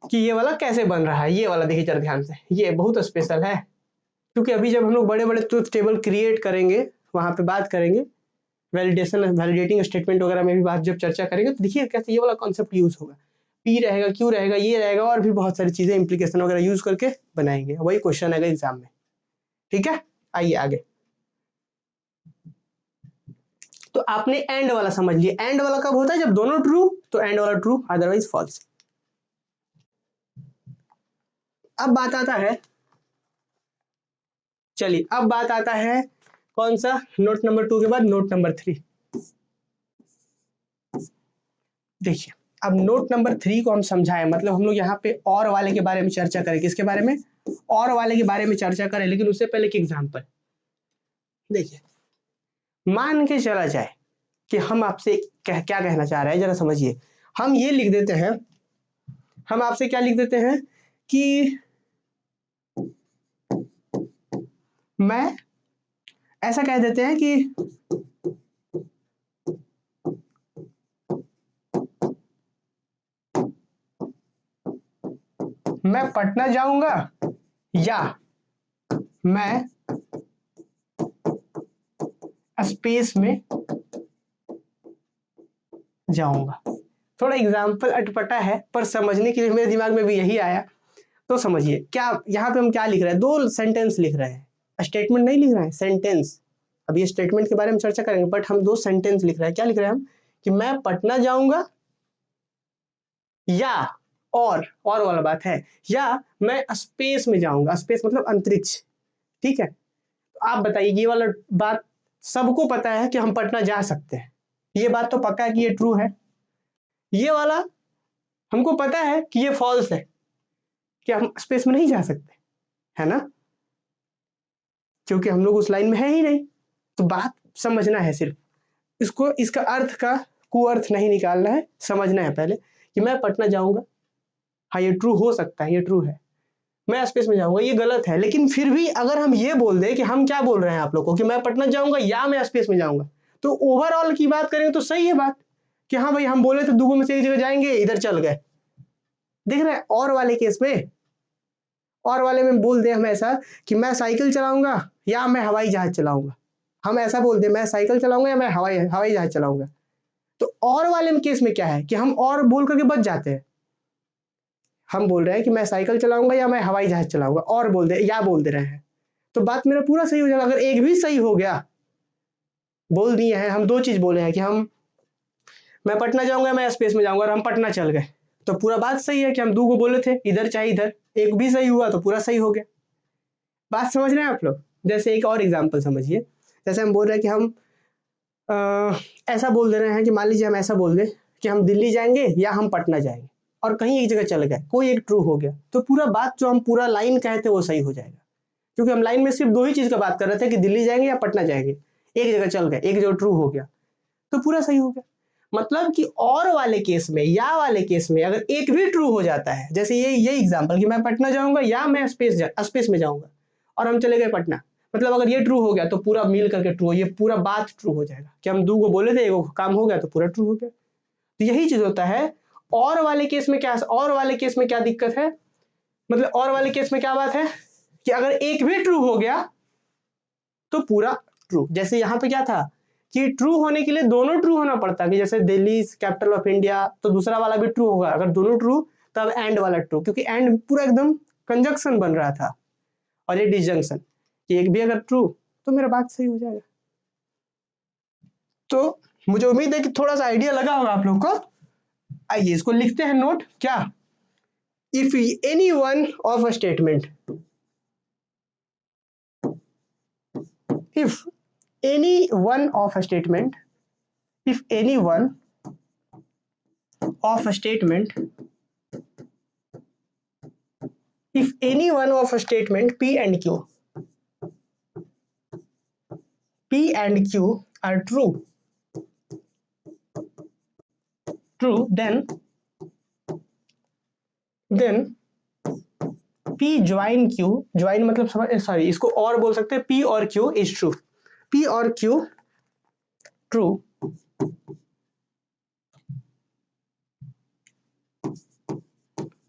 कि ये वाला कैसे बन रहा है। ये वाला देखिए जरा ध्यान से, ये बहुत स्पेशल है, क्योंकि अभी जब हम लोग बड़े बड़े ट्रूथ टेबल क्रिएट करेंगे वहां पे बात करेंगे, वैलिडेशन वैलिडेटिंग स्टेटमेंट वगैरह में भी बात जब चर्चा करेंगे तो देखिए कैसे ये वाला कॉन्सेप्ट यूज होगा। P रहेगा, Q रहेगा, ये रहेगा, और भी बहुत सारी चीजें इंप्लीकेशन वगैरह यूज करके बनाएंगे, वही क्वेश्चन आएगा एग्जाम में। ठीक है, आइए आगे। तो आपने एंड वाला समझ लिया, एंड वाला कब होता है, जब दोनों ट्रू तो एंड वाला ट्रू, अदरवाइज फॉल्स। अब बात आता है, चलिए अब बात आता है कौन सा, नोट नंबर 2 के बाद नोट नंबर 3। देखिए अब नोट नंबर 3 को हम समझाएं, मतलब हम लोग यहाँ पे और वाले के बारे में चर्चा करें। किसके बारे में, और वाले के बारे में चर्चा करें, लेकिन उससे पहले एक एग्जांपल देखिए। मान के चला जाए कि हम आपसे क्या कहना चाह रहे हैं, जरा समझिए। हम ये लिख देते हैं, हम आपसे क्या लिख देते हैं कि मैं, ऐसा कह देते हैं कि मैं पटना जाऊंगा या मैं स्पेस में जाऊंगा। थोड़ा एग्जाम्पल अटपटा है पर समझने के लिए मेरे दिमाग में भी यही आया, तो समझिए क्या यहाँ पे हम क्या लिख रहे हैं, 2 सेंटेंस लिख रहे हैं, स्टेटमेंट नहीं लिख रहे हैं, सेंटेंस। अब ये स्टेटमेंट के बारे में चर्चा करेंगे, बट हम 2 सेंटेंस लिख रहे हैं। क्या लिख रहे हैं हम कि मैं पटना जाऊंगा या और वाला बात है, या मैं स्पेस में जाऊंगा, स्पेस मतलब अंतरिक्ष, ठीक है। तो आप बताइए ये वाला बात सबको पता है कि हम पटना जा सकते हैं, ये बात तो पक्का है कि ये ट्रू है। ये वाला हमको पता है कि ये फॉल्स है, कि हम स्पेस में नहीं जा सकते, है ना, क्योंकि हम लोग उस लाइन में है ही नहीं। तो बात समझना है, सिर्फ इसको, इसका अर्थ का कुअर्थ नहीं निकालना है, समझना है पहले कि मैं पटना जाऊंगा, हाँ ये ट्रू हो सकता है, ये ट्रू है। मैं स्पेस में जाऊंगा, ये गलत है। लेकिन फिर भी अगर हम ये बोल दें कि हम क्या बोल रहे हैं आप लोग को कि मैं पटना जाऊंगा या मैं स्पेस में जाऊंगा, तो ओवरऑल की बात करेंगे तो सही है बात कि हाँ भाई हम बोले तो दूगों में से एक जगह जाएंगे, इधर चल गए। देख रहे हैं और वाले केस में, और वाले में बोल दे हम ऐसा कि मैं साइकिल चलाऊंगा या मैं हवाई जहाज चलाऊंगा, हम ऐसा बोल दे मैं साइकिल चलाऊंगा या मैं हवाई जहाज चलाऊंगा, तो और वाले में केस में क्या है कि हम और बोल करके बच जाते हैं। हम बोल रहे हैं कि मैं साइकिल चलाऊंगा या मैं हवाई जहाज चलाऊंगा, और बोल दे या बोल दे रहे हैं, तो बात मेरा पूरा सही हो जाएगा। अगर एक भी सही हो गया, बोल दिए हैं हम 2 चीज बोले हैं कि हम मैं पटना जाऊंगा मैं स्पेस में जाऊंगा, और हम पटना चल गए, तो पूरा बात सही है कि हम 2 को बोले थे, इधर चाहे इधर, एक भी सही हुआ तो पूरा सही हो गया। बात समझ रहे हैं आप लोग। जैसे एक और एग्जाम्पल समझिए, जैसे हम बोल रहे हैं कि हम ऐसा बोल दे रहे हैं कि मान लीजिए हम ऐसा बोल दें कि हम दिल्ली जाएंगे या हम पटना जाएंगे, और कहीं एक जगह चल गए, कोई एक ट्रू हो गया, तो पूरा बात जो हम पूरा लाइन कहे थे वो सही हो जाएगा, क्योंकि हम लाइन में सिर्फ 2 ही चीज का बात कर रहे थे कि दिल्ली जाएंगे या पटना जाएंगे, एक जगह चल गए, एक जगह ट्रू हो गया, तो पूरा सही हो गया। मतलब कि और वाले केस में या वाले केस में अगर एक भी ट्रू हो जाता है, जैसे ये एग्जांपल कि मैं पटना जाऊंगा या मैं स्पेस में जाऊंगा, और हम चले गए पटना, मतलब अगर ये ट्रू हो गया तो पूरा मिल करके ट्रू, ये पूरा बात ट्रू हो जाएगा कि हम 2 को बोले थे, एक काम हो गया तो पूरा ट्रू हो गया। तो यही चीज होता है। और वाले केस में क्या, और वाले केस में क्या दिक्कत है, मतलब और वाले केस में क्या बात है कि अगर एक भी ट्रू हो गया तो पूरा ट्रू। जैसे यहाँ पे क्या था कि ट्रू होने के लिए दोनों ट्रू होना पड़ता है, कि जैसे दिल्ली कैपिटल ऑफ इंडिया, तो दूसरा वाला भी ट्रू होगा, अगर दोनों ट्रू तब एंड वाला ट्रू, क्योंकि एंड पूरा एकदम कंजंक्शन बन रहा था, और ये डिसजंक्शन, कि एक भी अगर ट्रू तो मेरा बात सही हो जाएगा। तो मुझे उम्मीद है कि थोड़ा सा आइडिया लगा होगा आप लोग को। आइए इसको लिखते हैं नोट, क्या, if any one of a statement, if any one of a statement, if any one of a statement, if any one of a statement P and Q are true, then P join Q, join मतलब समझ, sorry इसको और बोल सकते हैं, P और Q is true, P और Q true,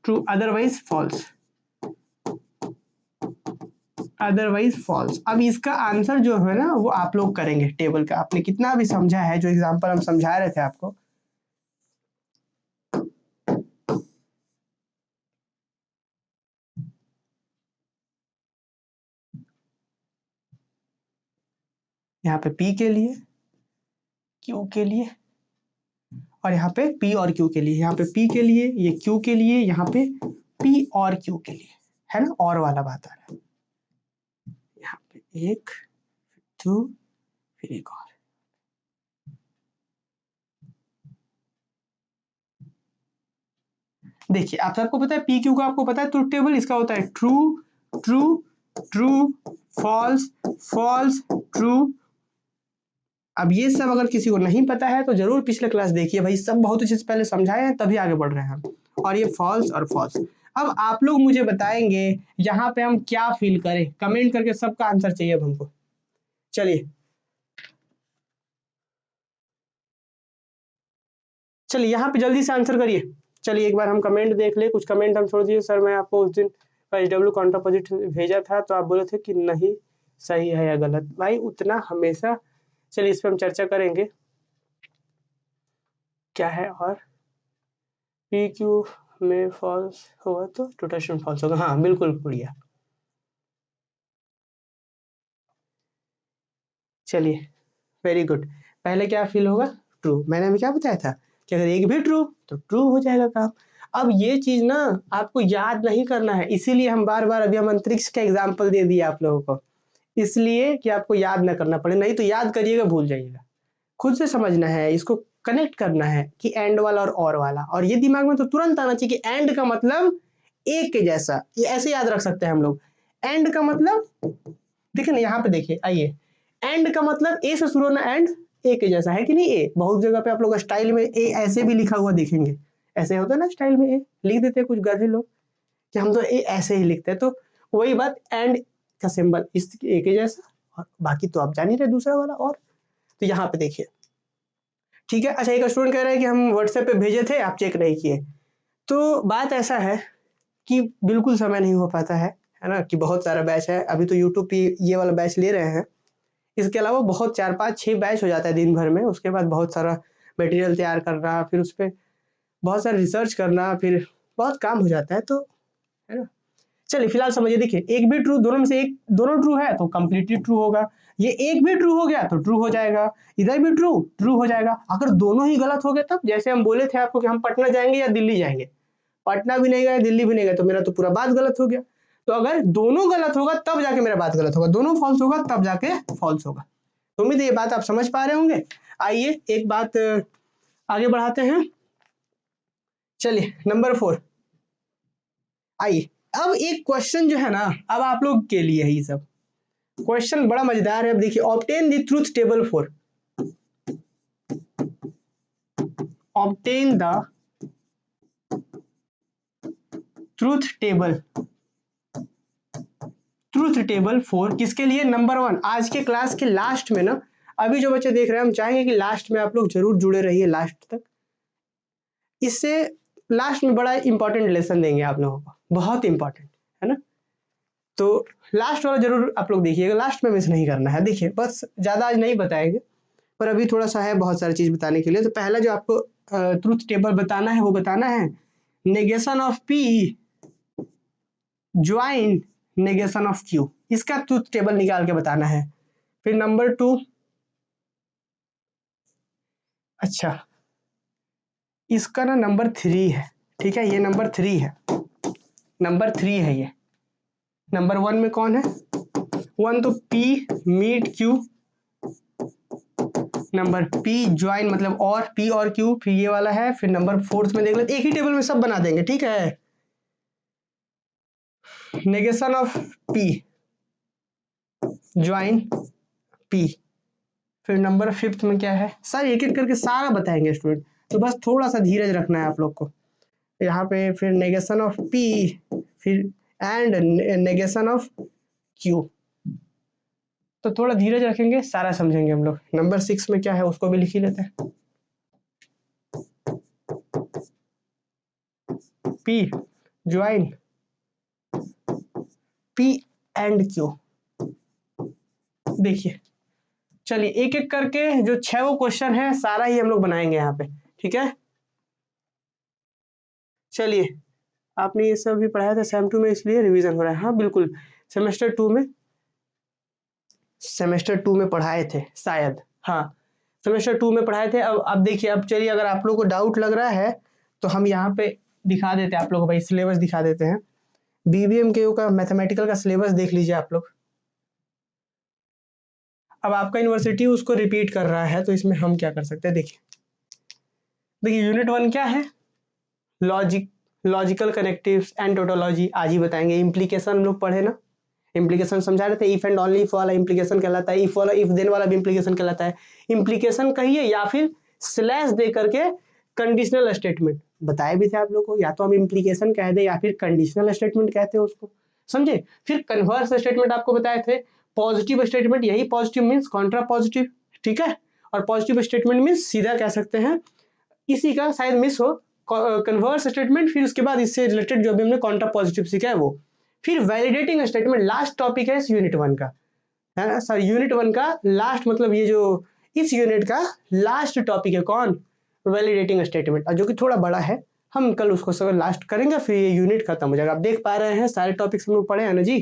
true otherwise false, otherwise false. अब इसका आंसर जो है ना वो आप लोग करेंगे टेबल का, आपने कितना भी समझा है, जो एग्जांपल हम समझा रहे थे आपको, यहाँ पे P के लिए, Q के लिए, और यहाँ पे P और Q के लिए, यहाँ पे P के लिए, ये Q के लिए, यहाँ पे P और Q के लिए, है ना, और वाला बात आ रहा है। यहाँ पे 1 2 फिर एक और, देखिए आप सबको पता है PQ का, आपको पता है ट्रुथ टेबल इसका होता है true true true false false true. अब ये सब अगर किसी को नहीं पता है तो जरूर पिछले क्लास देखिए भाई, सब बहुत चीज पहले समझाए हैं तभी आगे बढ़ रहे हैं हम। और ये फॉल्स और फॉल्स, अब आप लोग मुझे बताएंगे यहाँ पे हम क्या फील करें, कमेंट करके सबका आंसर चाहिए अब हमको। चलिए चलिए यहाँ पे जल्दी से आंसर करिए। चलिए एक बार हम कमेंट देख ले, कुछ कमेंट हम छोड़ दिए। सर मैं आपको उस दिन एचडब्ल्यू कॉन्ट्रापोजिट भेजा था तो आप बोले थे कि नहीं सही है या गलत, भाई उतना हमेशा। चलिए इस पर हम चर्चा करेंगे क्या है। और पी क्यू में फॉल्स होगा तो टोटल स्टूडेंट फॉल्स होगा। हाँ बिल्कुल बढ़िया। चलिए वेरी गुड। पहले क्या फिल होगा? ट्रू। मैंने अभी क्या बताया था कि अगर एक भी ट्रू तो ट्रू हो जाएगा काम। अब ये चीज ना आपको याद नहीं करना है, इसीलिए हम बार बार अभी हम अंतरिक्ष का एग्जाम्पल दे दिए आप लोगों को, इसलिए कि आपको याद ना करना पड़े, नहीं तो याद करिएगा भूल जाइएगा। खुद से समझना है, इसको कनेक्ट करना है कि एंड वाला और वाला, और ये दिमाग में तो तुरंत आना चाहिए कि एंड का मतलब एक के जैसा, ये ऐसे याद रख सकते हैं हम लोग। एंड का मतलब देखिए ना, यहाँ पे देखिए, आइए, एंड का मतलब ए से शुरू होना, एंड ए के जैसा है कि नहीं। ए बहुत जगह पे आप लोग स्टाइल में ए ऐसे भी लिखा हुआ देखेंगे, ऐसे होता है ना स्टाइल में ए लिख देते हैं कुछ गधे लोग कि हम तो ए ऐसे ही लिखते हैं। तो वही बात, एंड का सिंबल इस ए के जैसा, और बाकी तो आप जान ही रहे दूसरा वाला। और तो यहाँ पे देखिए, ठीक है। अच्छा, एक स्टूडेंट कह रहा है कि हम व्हाट्सएप पे भेजे थे आप चेक नहीं किए। तो बात ऐसा है कि बिल्कुल समय नहीं हो पाता है ना, कि बहुत सारा बैच है। अभी तो यूट्यूब पे ये वाला बैच ले रहे हैं, इसके अलावा बहुत 4-5-6 बैच हो जाता है दिन भर में। उसके बाद बहुत सारा मटेरियल तैयार करना, फिर उस पर बहुत सारा रिसर्च करना, फिर बहुत काम हो जाता है, तो है ना। चलिए फिलहाल समझिए, देखिए एक भी ट्रू, दोनों में से एक, दोनों ट्रू है तो कंप्लीटली ट्रू होगा। ये एक भी ट्रू हो गया तो ट्रू हो जाएगा, इधर भी ट्रू ट्रू हो जाएगा। अगर दोनों ही गलत हो गए तब, जैसे हम बोले थे आपको कि हम पटना जाएंगे या दिल्ली जाएंगे, पटना भी नहीं गए दिल्ली भी नहीं गए, तो मेरा तो पूरा बात गलत हो गया। तो अगर दोनों गलत होगा तब जाके मेरा बात गलत होगा, दोनों फॉल्स होगा तब जाके फॉल्स होगा। तो उम्मीद है ये बात आप समझ पा रहे होंगे। आइए एक बात आगे बढ़ाते हैं। चलिए नंबर 4, आइए अब एक क्वेश्चन जो है ना, अब आप लोग के लिए ही सब क्वेश्चन बड़ा मजेदार है। अब देखिए, obtain the truth table for, obtain the truth table, truth table for किसके लिए? नंबर 1। आज के क्लास के लास्ट में ना, अभी जो बच्चे देख रहे हैं, हम चाहेंगे कि लास्ट में आप लोग जरूर जुड़े रहिए लास्ट तक। इससे लास्ट में बड़ा इंपॉर्टेंट लेसन देंगे आप लोगों को, बहुत इंपॉर्टेंट है ना। तो लास्ट वाला जरूर आप लोग देखिएगा, लास्ट में मिस नहीं करना है। देखिए बस ज्यादा आज नहीं बताएंगे, पर अभी थोड़ा सा है बहुत सारी चीज बताने के लिए। तो पहला जो आपको ट्रूथ टेबल बताना है वो बताना है negation of P join negation of Q, इसका ट्रूथ टेबल निकाल के बताना है। फिर नंबर 2, अच्छा इसका ना नंबर 3 है, ठीक है, ये नंबर 3 है, नंबर 3 है ये। नंबर 1 में कौन है? 1 तो P meet Q, number P join मतलब और पी और क्यू, फिर ये वाला है। फिर नंबर 4 में देख लेते, एक ही टेबल में सब बना देंगे, ठीक है। Negation of P join P. फिर नंबर 5 में क्या है? सर एक एक करके सारा बताएंगे स्टूडेंट, तो बस थोड़ा सा धीरज रखना है आप लोग को। यहाँ पे फिर नेगेशन ऑफ पी, फिर एंड नेगेशन ऑफ क्यू, तो थोड़ा धीरज रखेंगे, सारा समझेंगे हम लोग। नंबर 6 में क्या है उसको भी लिख ही लेते हैं, P join P and Q. देखिए चलिए एक एक करके जो 6 वो क्वेश्चन है सारा ही हम लोग बनाएंगे यहाँ पे, ठीक है। चलिए आपने ये सब भी पढ़ाया था सेम 2 में, इसलिए रिवीजन हो रहा है। हाँ बिल्कुल, सेमेस्टर 2 में, सेमेस्टर 2 में पढ़ाए थे शायद, हाँ सेमेस्टर 2 में पढ़ाए थे। अब देखिए, अब चलिए अगर आप लोग को डाउट लग रहा है तो हम यहाँ पे दिखा देते हैं आप लोग को, भाई सिलेबस दिखा देते हैं। बीबीएमकेयू का मैथमेटिकल का सिलेबस देख लीजिए आप लोग। अब आपका यूनिवर्सिटी उसको रिपीट कर रहा है, तो इसमें हम क्या कर सकते हैं? देखिए देखिए यूनिट 1 क्या है? लॉजिकल कनेक्टिव्स एंड टोटोलॉजी, आज ही बताएंगे। इम्प्लीकेशन हम लोग पढ़े ना, इम्प्लीकेशन समझा रहे थे। इफ एंड ओनली इफ वाला इम्प्लीकेशन कहलाता है, इफ वाला इफ देन वाला भी इम्प्लीकेशन कहलाता है। इम्प्लीकेशन कहिए या फिर स्लैश दे करके कंडीशनल स्टेटमेंट बताए भी थे आप लोग को, या तो हम इम्प्लीकेशन कह दे या फिर कंडीशनल स्टेटमेंट कहते हैं उसको, समझे। फिर कन्वर्स स्टेटमेंट आपको बताए थे। पॉजिटिव स्टेटमेंट, यही पॉजिटिव मीन्स कॉन्ट्रा पॉजिटिव, ठीक है। और पॉजिटिव स्टेटमेंट मीन्स सीधा कह सकते हैं, इसी का शायद मिस हो, कन्वर्स स्टेटमेंट। फिर उसके बाद इससे रिलेटेड जो भी हमने कॉन्ट्रा पॉजिटिव सीखा है वो। फिर वैलिडेटिंग स्टेटमेंट लास्ट टॉपिक है इस यूनिट 1 का, है ना सर। यूनिट 1 का लास्ट मतलब ये जो इस यूनिट का लास्ट टॉपिक है कौन? वैलिडेटिंग स्टेटमेंट, और जो कि थोड़ा बड़ा है, हम कल उसको सब लास्ट करेंगे, फिर ये यूनिट खत्म हो जाएगा। आप देख पा रहे हैं सारे टॉपिक्स हम लोग पढ़े हैं ना जी।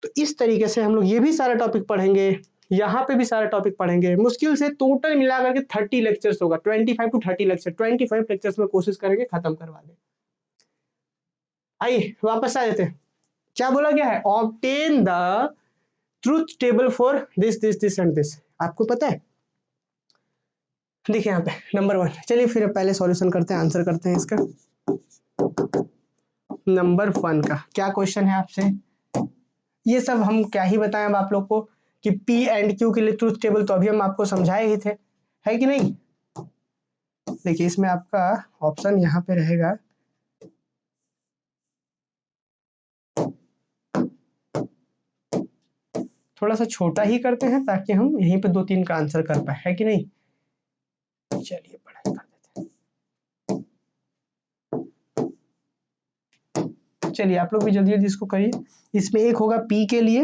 तो इस तरीके से हम लोग ये भी सारा टॉपिक पढ़ेंगे, यहाँ पे भी सारा टॉपिक पढ़ेंगे। मुश्किल से टोटल मिला करके 30 लेक्चर्स होगा, 25 to 30 लेक्चर, 25 लेक्चर्स में कोशिश करेंगे खत्म करवा दें। आइए वापस आ जाते हैं। क्या बोला गया है? Obtain the truth table for this this this and this. आपको पता है? देखिए यहाँ पे नंबर 1। चलिए फिर पहले सॉल्यूशन करते हैं, आंसर करते हैं इसका। नंबर 1 का क्या क्वेश्चन है आपसे? ये सब हम क्या ही बताएं अब आप लोग को कि P एंड Q के लिए ट्रूथ टेबल तो अभी हम आपको समझाए ही थे, है कि नहीं? देखिए इसमें आपका ऑप्शन यहाँ पे रहेगा थोड़ा सा छोटा ही करते हैं ताकि हम यहीं पे 2-3 का आंसर कर पाए, है कि नहीं? चलिए पढ़ाई कर देते हैं। चलिए आप लोग भी जल्दी जल्दी इसको करिए। इसमें एक होगा P के लिए,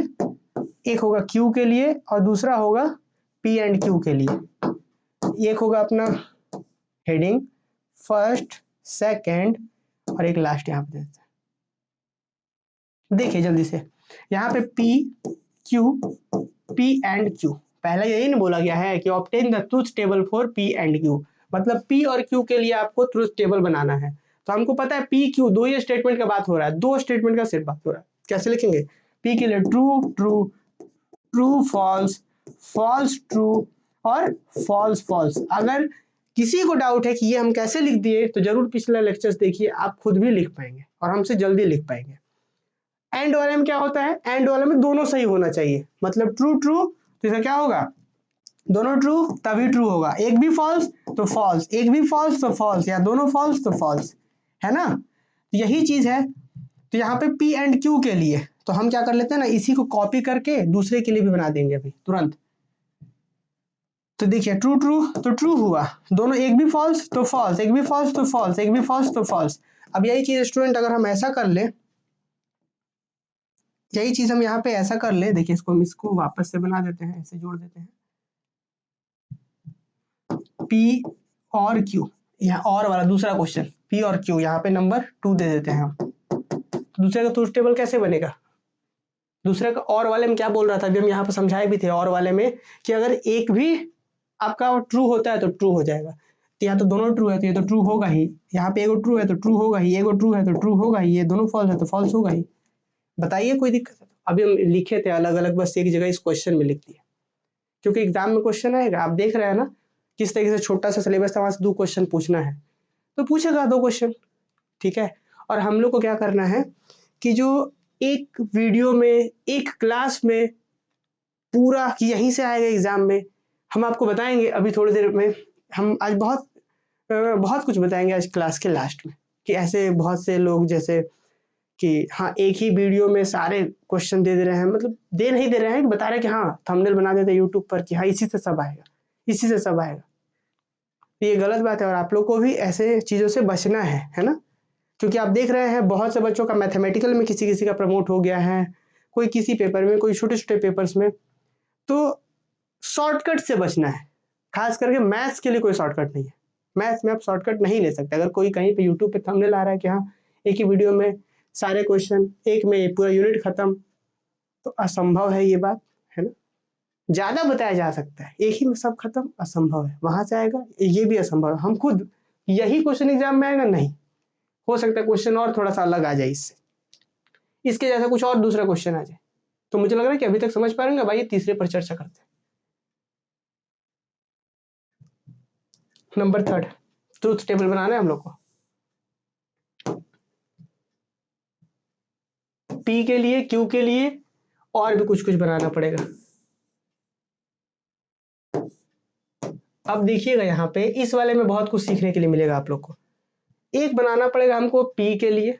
एक होगा Q के लिए और दूसरा होगा P एंड Q के लिए। एक होगा अपना हेडिंग फर्स्ट, सेकंड और एक लास्ट यहाँ पे देते हैं। देखिए जल्दी से यहाँ पे P एंड Q, पहले यही ना बोला गया है कि obtain the truth table for P and Q, मतलब P और Q के लिए आपको ट्रूथ टेबल बनाना है। तो हमको पता है P Q दो ही स्टेटमेंट का बात हो रहा है, दो स्टेटमेंट का सिर्फ बात हो रहा है। कैसे लिखेंगे? P के लिए true true, true false, false true और फॉल्स फॉल्स। अगर किसी को डाउट है कि ये हम कैसे लिख दिए तो जरूर पिछला लेक्चर्स देखिए, आप खुद भी लिख पाएंगे और हमसे जल्दी लिख पाएंगे। एंड वाले में क्या होता है? एंड वाले में दोनों सही होना चाहिए, मतलब ट्रू ट्रू, तो इसका क्या होगा? दोनों ट्रू तभी ट्रू होगा, एक भी फॉल्स तो फॉल्स, एक भी फॉल्स तो फॉल्स, या दोनों फॉल्स तो फॉल्स, है ना? यही चीज है। तो यहाँ पे P एंड Q के लिए तो हम क्या कर लेते हैं ना, इसी को कॉपी करके दूसरे के लिए भी बना देंगे अभी तुरंत। तो देखिए ट्रू ट्रू तो ट्रू हुआ, दोनों एक भी फॉल्स तो फॉल्स, एक भी फॉल्स तो फॉल्स, एक भी फॉल्स तो फॉल्स। अब यही चीज स्टूडेंट अगर हम ऐसा कर ले, यही चीज हम यहाँ पे ऐसा कर ले, देखिए इसको हम इसको वापस से बना देते हैं, ऐसे जोड़ देते हैं P और Q, यहाँ और वाला दूसरा क्वेश्चन P और Q यहाँ पे नंबर 2 दे देते हैं हम। तो दूसरे का ट्रूथ टेबल कैसे बनेगा? दूसरे का और वाले में क्या बोल रहा था अभी हम यहाँ पे समझाए भी थे, और वाले में कि अगर एक भी आपका ट्रू होता है तो ट्रू हो जाएगा। तो यहाँ तो दोनों ट्रू है तो ये तो ट्रू होगा ही, यहाँ पे एगो ट्रू है तो ट्रू होगा ही, एगो ट्रू है तो ट्रू होगा ही, ये दोनों फॉल्स है तो फॉल्स होगा ही। बताइए कोई दिक्कत है? अभी हम लिखे थे अलग अलग, बस एक जगह इस क्वेश्चन में लिख दिया, क्योंकि एग्जाम में क्वेश्चन आएगा। आप देख रहे हैं ना किस तरीके से छोटा सा सिलेबस था, वहां से 2 क्वेश्चन पूछना है तो पूछेगा 2 क्वेश्चन, ठीक है। और हम लोग को क्या करना है कि जो एक वीडियो में, एक क्लास में पूरा कि यहीं से आएगा एग्जाम में, हम आपको बताएंगे अभी थोड़ी देर में। हम आज बहुत कुछ बताएंगे आज क्लास के लास्ट में, कि ऐसे बहुत से लोग जैसे कि हाँ एक ही वीडियो में सारे क्वेश्चन दे रहे हैं, मतलब दे नहीं दे रहे हैं, बता रहे हैं कि हाँ थंबनेल बना देते यूट्यूब पर कि हाँ इसी से सब आएगा, इसी से सब आएगा। ये गलत बात है और आप लोग को भी ऐसे चीज़ों से बचना है ना। क्योंकि आप देख रहे हैं बहुत से बच्चों का मैथमेटिकल में किसी किसी का प्रमोट हो गया है, कोई किसी पेपर में, कोई छोटे छोटे पेपर्स में। तो शॉर्टकट से बचना है, खास करके मैथ्स के लिए कोई शॉर्टकट नहीं है। मैथ्स में आप शॉर्टकट नहीं ले सकते। अगर कोई कहीं पे यूट्यूब पे थंबनेल आ रहा है कि हाँ एक ही वीडियो में सारे क्वेश्चन, एक में पूरा यूनिट खत्म, तो असंभव है ये बात, है ना। ज्यादा बताया जा सकता है, एक ही में सब खत्म असंभव है, वहां से आएगा ये भी असंभव है। हम खुद यही क्वेश्चन एग्जाम में आएगा नहीं, हो सकता है क्वेश्चन और थोड़ा सा अलग आ जाए, इससे इसके जैसा कुछ और दूसरा क्वेश्चन आ जाए। तो मुझे लग रहा है कि अभी तक समझ पा रहे हैं। भाई तीसरे पर चर्चा करते हैं। नंबर 3 ट्रूथ टेबल बनाना है हम लोग को। P के लिए, Q के लिए और भी कुछ कुछ बनाना पड़ेगा। अब देखिएगा यहाँ पे इस वाले में बहुत कुछ सीखने के लिए मिलेगा आप लोग को। एक बनाना पड़ेगा हमको P के लिए,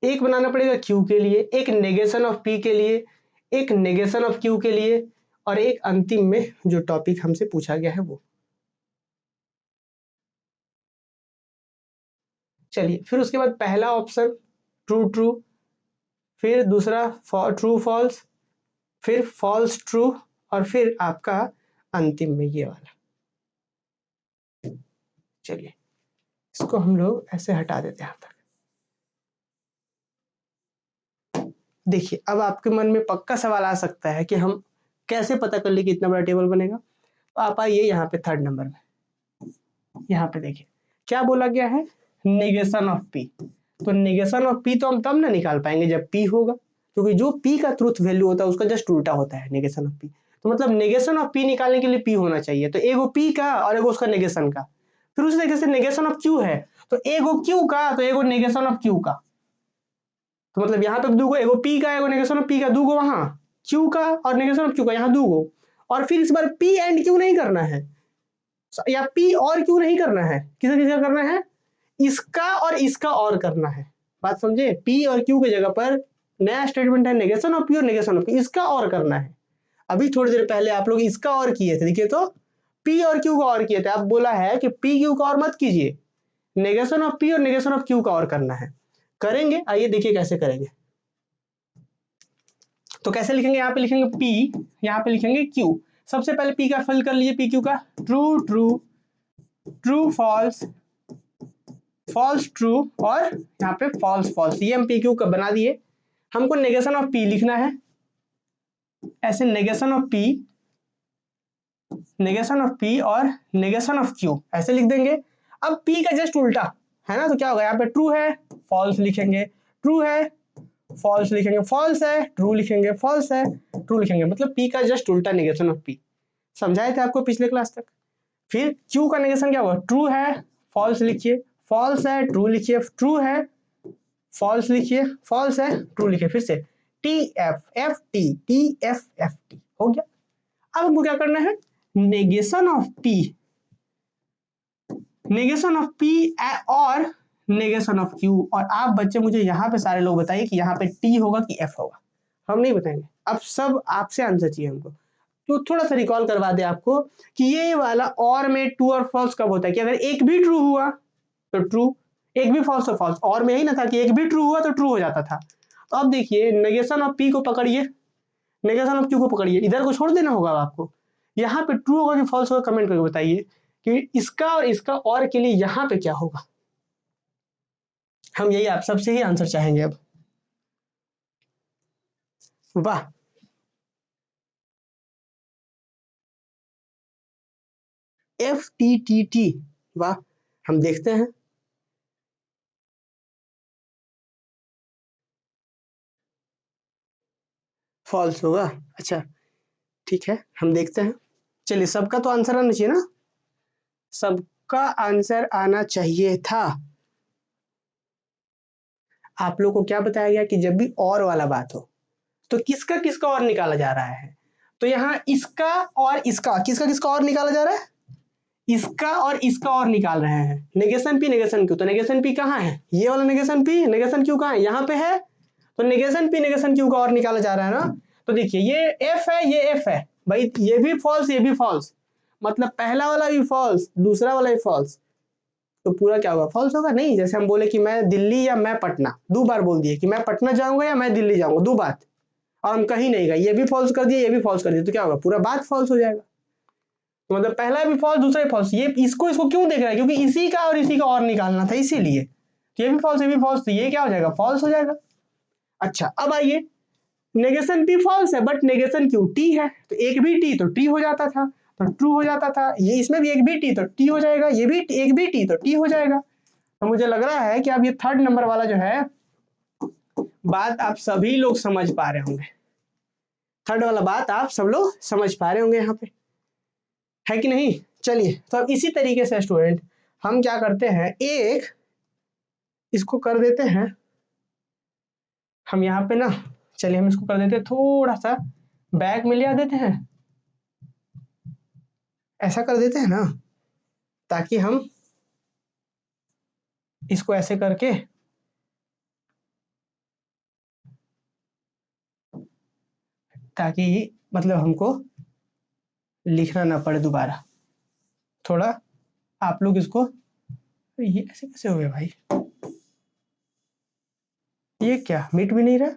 एक बनाना पड़ेगा Q के लिए, एक नेगेशन ऑफ P के लिए, एक नेगेशन ऑफ Q के लिए, और एक अंतिम में जो टॉपिक हमसे पूछा गया है वो। चलिए फिर उसके बाद पहला ऑप्शन ट्रू ट्रू, फिर दूसरा ट्रू फॉल्स, फिर फॉल्स ट्रू, और फिर आपका अंतिम में ये वाला। चलिए इसको हम लोग ऐसे हटा देते हैं यहाँ तक। देखिए अब आपके मन में पक्का सवाल आ सकता है कि हम कैसे पता कर ले कि इतना बड़ा टेबल बनेगा। तो आप आइए यहाँ पे थर्ड नंबर में, यहाँ पे देखिए क्या बोला गया है, नेगेशन ऑफ पी। तो नेगेशन ऑफ पी तो हम तब ना निकाल पाएंगे जब पी होगा, क्योंकि जो पी का ट्रूथ वैल्यू होता है उसका जस्ट उल्टा होता है नेगेशन ऑफ पी। तो मतलब नेगेशन ऑफ पी निकालने के लिए पी होना चाहिए, तो एगो पी का और एगो उसका नेगेशन का। फिर उसी तरीके से नेगेशन ऑफ क्यू है, तो एगो क्यू का तो एगो नेगेशन ऑफ क्यू का। तो मतलब यहाँ पे दूगो, एगो पी का एगो नेगेशन ऑफ पी का, दूगो वहां क्यू का और नेगेशन ऑफ क्यू का, यहाँ दूगो। और फिर इस बार पी एंड क्यू नहीं करना है, या पी और क्यू नहीं करना है, किसे किसका करना है, इसका और इसका और करना है। बात समझे, पी और क्यू की जगह पर नया स्टेटमेंट है नेगेशन ऑफ पी और नेगेशन ऑफ पी, इसका और करना है। अभी थोड़ी देर पहले आप लोग इसका और किए थे, देखिए तो पी और क्यू का और किए थे। अब बोला है कि पी क्यू का और मत कीजिए, नेगेशन ऑफ पी और नेगेशन ऑफ क्यू का और करना है। करेंगे, आइए देखिए कैसे करेंगे। तो कैसे लिखेंगे, यहाँ पे लिखेंगे पी, यहाँ पे लिखेंगे क्यू। सबसे पहले पी का फिल कर लीजिए, पी क्यू का true true true false false true और यहाँ पे फॉल्स फॉल्स, ये हम पी क्यू का बना दिए। हमको नेगेशन ऑफ पी लिखना है, ऐसे negation of P, negation of P और नेगेशन ऑफ क्यू ऐसे लिख देंगे। अब पी का जस्ट उल्टा है ना, तो क्या होगा, यहाँ पे ट्रू है फॉल्स लिखेंगे, ट्रू है फॉल्स लिखेंगे, फॉल्स है ट्रू लिखेंगे, फॉल्स है ट्रू लिखेंगे, मतलब पी का जस्ट उल्टा नेगेशन ऑफ पी। समझाए थे आपको पिछले क्लास तक। फिर क्यू का नेगेशन क्या होगा, ट्रू है फॉल्स लिखिए, फॉल्स है ट्रू लिखिए, ट्रू है फॉल्स लिखिए, फॉल्स है ट्रू लिखिए, फिर से टी एफ एफ टी हो गया। अब हमको क्या करना है, negation of P, negation of P और नेगेशन ऑफ क्यू। और आप बच्चे मुझे यहाँ पे सारे लोग बताइए कि यहाँ पे टी होगा कि एफ होगा, हम नहीं बताएंगे, अब सब आपसे आंसर चाहिए हमको। तो थोड़ा सा रिकॉल करवा दे आपको कि ये वाला और में ट्रू और फॉल्स कब होता है, कि अगर एक भी ट्रू हुआ तो ट्रू, एक भी फॉल्स तो फॉल्स। और में यही ना था कि एक भी ट्रू हुआ तो ट्रू हो जाता था। तो अब देखिए नेगेशन ऑफ पी को पकड़िए, नेगेशन ऑफ क्यू को पकड़िए, इधर को छोड़ देना होगा आपको। यहाँ पे ट्रू होगा कि फॉल्स होगा, कमेंट करके बताइए कि इसका और इसका और के लिए यहाँ पे क्या होगा। हम यही आप सबसे ही आंसर चाहेंगे अब। वाह, FTTT, वाह, हम देखते हैं। फॉल्स होगा, अच्छा ठीक है, हम देखते हैं। चलिए सबका तो आंसर आना चाहिए ना, सबका आंसर आना चाहिए था। आप लोग को क्या बताया गया कि जब भी और वाला बात हो तो किसका किसका और निकाला जा रहा है। तो यहाँ इसका और इसका, किसका किसका और निकाला जा रहा है, इसका और इसका और निकाल रहे हैं। नेगेशन पी नेगेशन क्यू, तो नेगेशन पी कहाँ है, ये वाला नेगेशन पी, नेगेशन क्यू कहाँ है, यहाँ पे है। तो नेगेशन पी नेगेशन क्यू का और निकाला जा रहा है ना। तो देखिए ये एफ है, ये एफ है भाई, ये भी फॉल्स ये भी फॉल्स, मतलब पहला वाला भी फॉल्स दूसरा वाला भी फॉल्स, तो पूरा क्या होगा, फॉल्स होगा। नहीं, जैसे हम बोले कि मैं दिल्ली या मैं पटना, दो बार बोल दिए कि मैं पटना जाऊंगा या मैं दिल्ली जाऊंगा, दो बात, और हम कहीं नहीं गए, ये भी फॉल्स कर दिए ये भी फॉल्स कर दिए, तो क्या होगा, पूरा बात फॉल्स हो जाएगा। तो मतलब पहला भी फॉल्स दूसरा भी फॉल्स, ये इसको इसको क्यों देख रहा है, क्योंकि इसी का और इसी का और निकालना था, इसीलिए ये भी फॉल्स ये भी फॉल्स, तो ये क्या हो जाएगा, फॉल्स हो जाएगा। अच्छा अब आइए, नेगेशन पी फॉल्स है बट नेगेशन क्यू टी है, तो एक भी टी तो टी हो जाता था, तो ट्रू हो जाता था। ये इसमें भी एक भी टी तो टी हो जाएगा, ये भी एक भी टी तो टी हो जाएगा। तो मुझे लग रहा है कि अब ये थर्ड नंबर वाला जो है बात आप सभी लोग समझ पा रहे होंगे, थर्ड वाला बात आप सब लोग समझ पा रहे होंगे यहाँ पे, है कि नहीं। चलिए तो अब इसी तरीके से स्टूडेंट हम क्या करते हैं, एक इसको कर देते हैं हम यहाँ पे ना, चलिए हम इसको कर देते हैं थोड़ा सा बैक में ले आ देते हैं, ऐसा कर देते हैं ना, ताकि हम इसको ऐसे करके ताकि मतलब हमको लिखना ना पड़े दोबारा। थोड़ा आप लोग इसको, ये ऐसे कैसे हो गया भाई, ये क्या मिट भी नहीं रहा।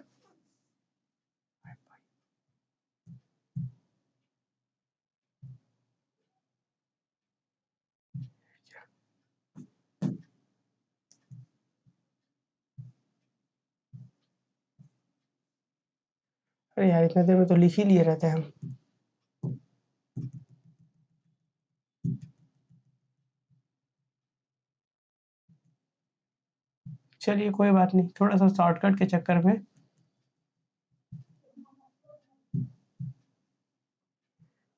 अरे यार इतने देर में तो लिख ही लिए रहते हैं हम। चलिए कोई बात नहीं, थोड़ा सा शॉर्टकट के चक्कर में।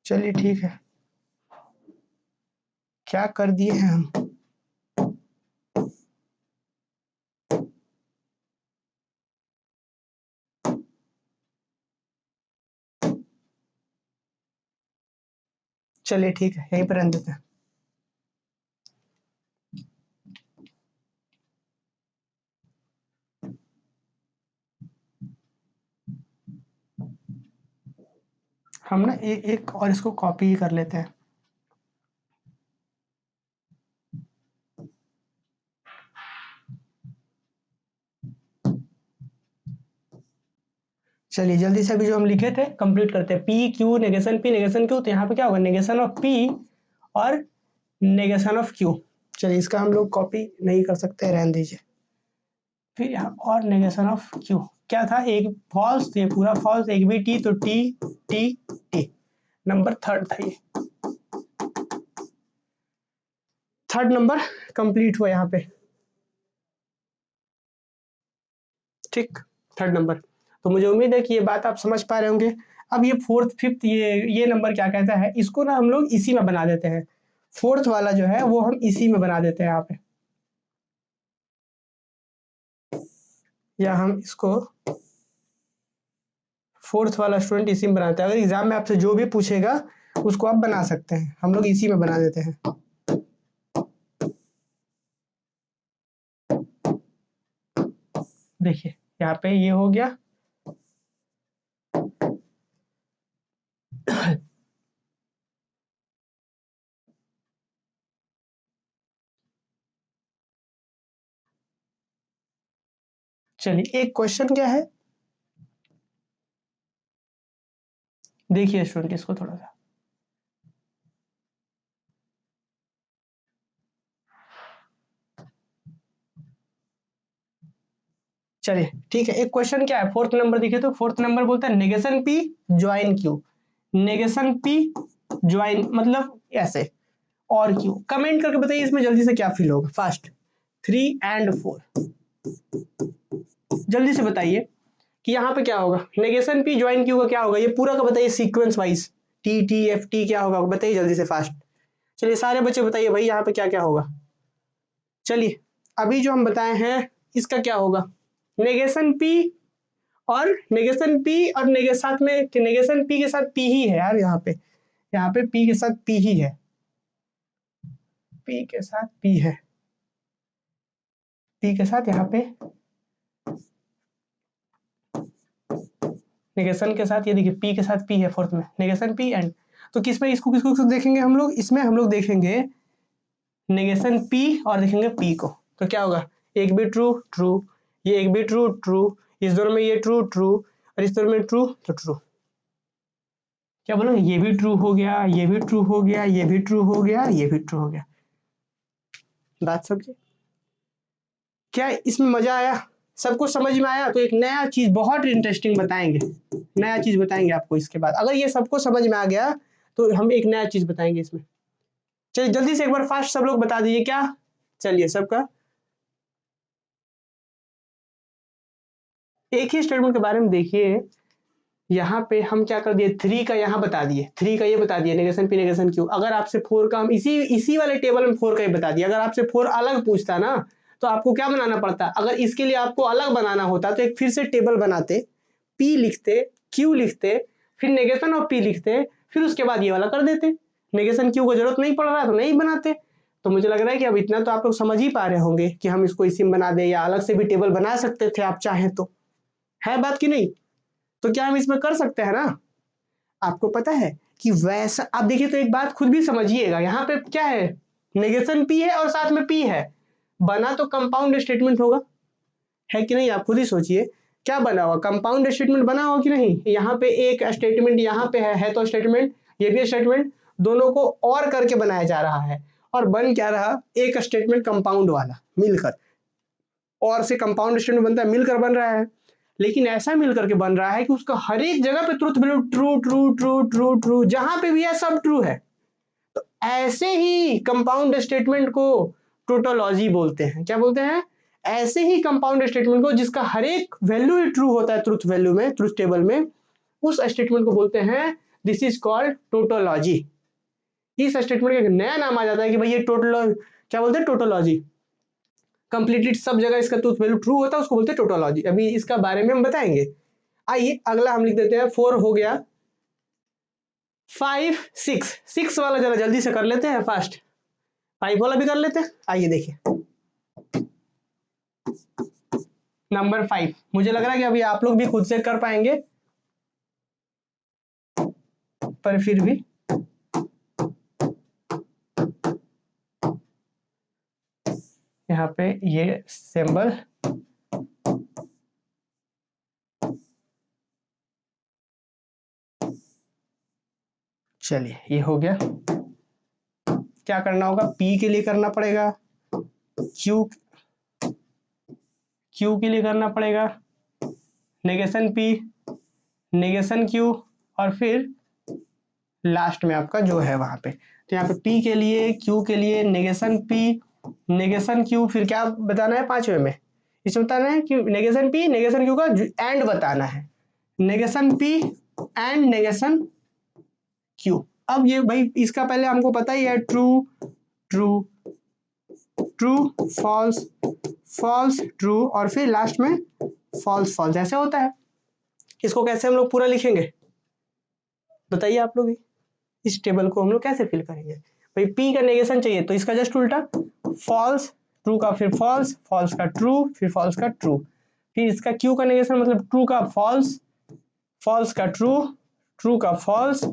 चलिए ठीक है, क्या कर दिए हैं हम। चलिए ठीक है, यहीं पर रहने देते हैं। हम ना एक और इसको कॉपी ही कर लेते हैं। चलिए जल्दी से अभी जो हम लिखे थे कंप्लीट करते हैं। P Q negation P negation Q, तो यहाँ पे क्या होगा, नेगेशन ऑफ पी और नेगेशन ऑफ क्यू। चलिए इसका हम लोग कॉपी नहीं कर सकते, रहने दीजिए। फिर यहाँ और नेगेशन ऑफ क्यू क्या था, एक फॉल्स, तो ये पूरा फॉल्स, एक भी टी तो T T T. Number third था ये, थर्ड नंबर कंप्लीट हुआ यहाँ पे। ठीक, थर्ड नंबर। तो मुझे उम्मीद है कि ये बात आप समझ पा रहे होंगे। अब ये फोर्थ फिफ्थ ये नंबर क्या कहता है, इसको ना हम लोग इसी में बना देते हैं। फोर्थ वाला जो है वो हम इसी में बना देते हैं यहाँ पे, या हम इसको फोर्थ वाला स्टूडेंट इसी में बनाते हैं। अगर एग्जाम में आपसे जो भी पूछेगा उसको आप बना सकते हैं, हम लोग इसी में बना देते हैं। देखिए यहाँ पे ये हो गया। चलिए एक क्वेश्चन क्या है, देखिए स्टूडेंट इसको थोड़ा सा। चलिए ठीक है, एक क्वेश्चन क्या है, फोर्थ नंबर देखिए, तो फोर्थ नंबर बोलता है negation P join Q. Negation P join मतलब ऐसे, और क्यू। कमेंट करके बताइए इसमें जल्दी से क्या फील होगा, फास्ट। 3 and 4 जल्दी से बताइए कि यहाँ पे क्या होगा, नेगेशन पी ज्वाइन क्यू का क्या होगा, ये पूरा का बताइए sequence wise. T T F T क्या होगा बताइए जल्दी से फास्ट। चलिए सारे बच्चे बताइए भाई यहाँ पे क्या क्या होगा। चलिए अभी जो हम बताए हैं इसका क्या होगा, नेगेशन पी और नेगेशन पी और साथ में नेगेशन पी के साथ पी ही है यार, यहाँ पे पी के साथ पी ही है, पी के साथ पी है, पी के साथ यहाँ पे नेगेशन के साथ, ये देखिए पी के साथ पी है फोर्थ में, नेगेशन पी एंड। तो किस में इसको किसको देखेंगे हम लोग, इसमें हम लोग देखेंगे नेगेशन पी और देखेंगे पी को। तो क्या होगा, एक भी ट्रू ट्रू, ये एक भी ट्रू ट्रू, इस दोनों में ये ट्रू ट्रू और इस दोनों में ट्रू तो ट्रू। क्या बोलो, ये भी ट्रू हो गया, ये भी ट्रू हो गया, ये भी ट्रू हो गया, ये भी ट्रू हो गया। बात समझे, क्या इसमें मजा आया, सब कुछ समझ में आया। तो एक नया चीज बहुत इंटरेस्टिंग बताएंगे, नया चीज बताएंगे आपको इसके बाद। अगर ये सबको समझ में आ गया तो हम एक नया चीज बताएंगे इसमें। चलिए जल्दी से एक बार फास्ट सब लोग बता दीजिए क्या। चलिए सबका एक ही स्टेटमेंट के बारे में देखिए, यहाँ पे हम क्या कर दिए, 3 का यहाँ बता दिए, 3 का ये बता दिए नेगेशन पी नेगेशन क्यू। अगर आपसे 4 का हम इसी वाले टेबल में 4 का ये बता दिया। अगर आपसे 4 अलग पूछता ना तो आपको क्या बनाना पड़ता, अगर इसके लिए आपको अलग बनाना होता तो एक फिर से टेबल बनाते, पी लिखते, क्यू लिखते, फिर नेगेशन ऑफ पी लिखते, फिर उसके बाद ये वाला कर देते। नेगेशन क्यू को जरूरत नहीं पड़ रहा है तो नहीं बनाते। तो मुझे लग रहा है कि अब इतना तो आप लोग समझ ही पा रहे होंगे कि हम इसको इसी में बना दे, या अलग से भी टेबल बना सकते थे आप चाहें तो, है बात की नहीं। तो क्या हम इसमें कर सकते हैं ना। आपको पता है कि वैसा, आप देखिए तो एक बात खुद भी समझिएगा, यहाँ पे क्या है, नेगेशन पी है और साथ में पी है, बना तो कंपाउंड स्टेटमेंट होगा, है कि नहीं। आप खुद ही सोचिए क्या बना हुआ, कंपाउंड स्टेटमेंट बना हुआ कि नहीं। यहाँ पे एक स्टेटमेंट यहाँ पे है तो स्टेटमेंट, ये भी स्टेटमेंट, दोनों को और करके बनाया जा रहा है, और बन क्या रहा, एक स्टेटमेंट कंपाउंड वाला मिलकर, और से कंपाउंड स्टेटमेंट बनता है, मिलकर बन रहा है। लेकिन ऐसा मिल करके बन रहा है कि उसका हर एक जगह पे truth value true true true true true, जहां पे भी है सब ट्रू है। तो ऐसे ही कंपाउंड स्टेटमेंट को टोटोलॉजी बोलते हैं। क्या बोलते हैं? ऐसे ही कंपाउंड स्टेटमेंट को जिसका हर एक वैल्यू ही ट्रू होता है ट्रुथ वैल्यू में, ट्रुथ टेबल में, उस स्टेटमेंट को बोलते हैं दिस इज कॉल्ड टोटोलॉजी। इस स्टेटमेंट का एक नया नाम आ जाता है कि भाई ये टोटोलॉजी, क्या बोलते हैं? टोटोलॉजी। कंप्लीटली सब जगह इसका ट्रुथ वैल्यू ट्रू होता है, उसको बोलते हैं टोटोलॉजी। अभी इसका बारे में हम बताएंगे। आइए अगला हम लिख देते हैं, 4 हो गया। 5 6 वाला जरा जल्दी से कर लेते हैं फास्ट। 5 वाला भी कर लेते हैं। आइए देखिए नंबर 5, मुझे लग रहा है कि अभी आप लोग भी खुद से कर पाएंगे, पर फिर भी यहाँ पे ये सिंबल चलिए ये हो गया। क्या करना होगा? P के लिए करना पड़ेगा, Q के लिए करना पड़ेगा, नेगेशन P, नेगेशन Q, और फिर लास्ट में आपका जो है वहां पे। तो यहाँ पे P के लिए, Q के लिए, नेगेशन P, नेगेशन Q, फिर क्या बताना है 5वें में? इसमें बताना है कि नेगेशन P नेगेशन Q का एंड बताना है, negation P and negation Q। अब ये भाई इसका पहले हमको पता ही है true true true false false true, और फिर लास्ट में फॉल्स फॉल्स, ऐसे होता है। इसको कैसे हम लोग पूरा लिखेंगे बताइए आप लोग ही। इस टेबल को हम लोग कैसे फिल करेंगे? भाई P का नेगेशन चाहिए तो इसका जस्ट उल्टा, फॉल्स, ट्रू का फिर फॉल्स, फॉल्स का ट्रू, फिर फॉल्स का ट्रू, फिर इसका Q का नेगेशन मतलब ट्रू का फॉल्स, फॉल्स का ट्रू, ट्रू का फॉल्स,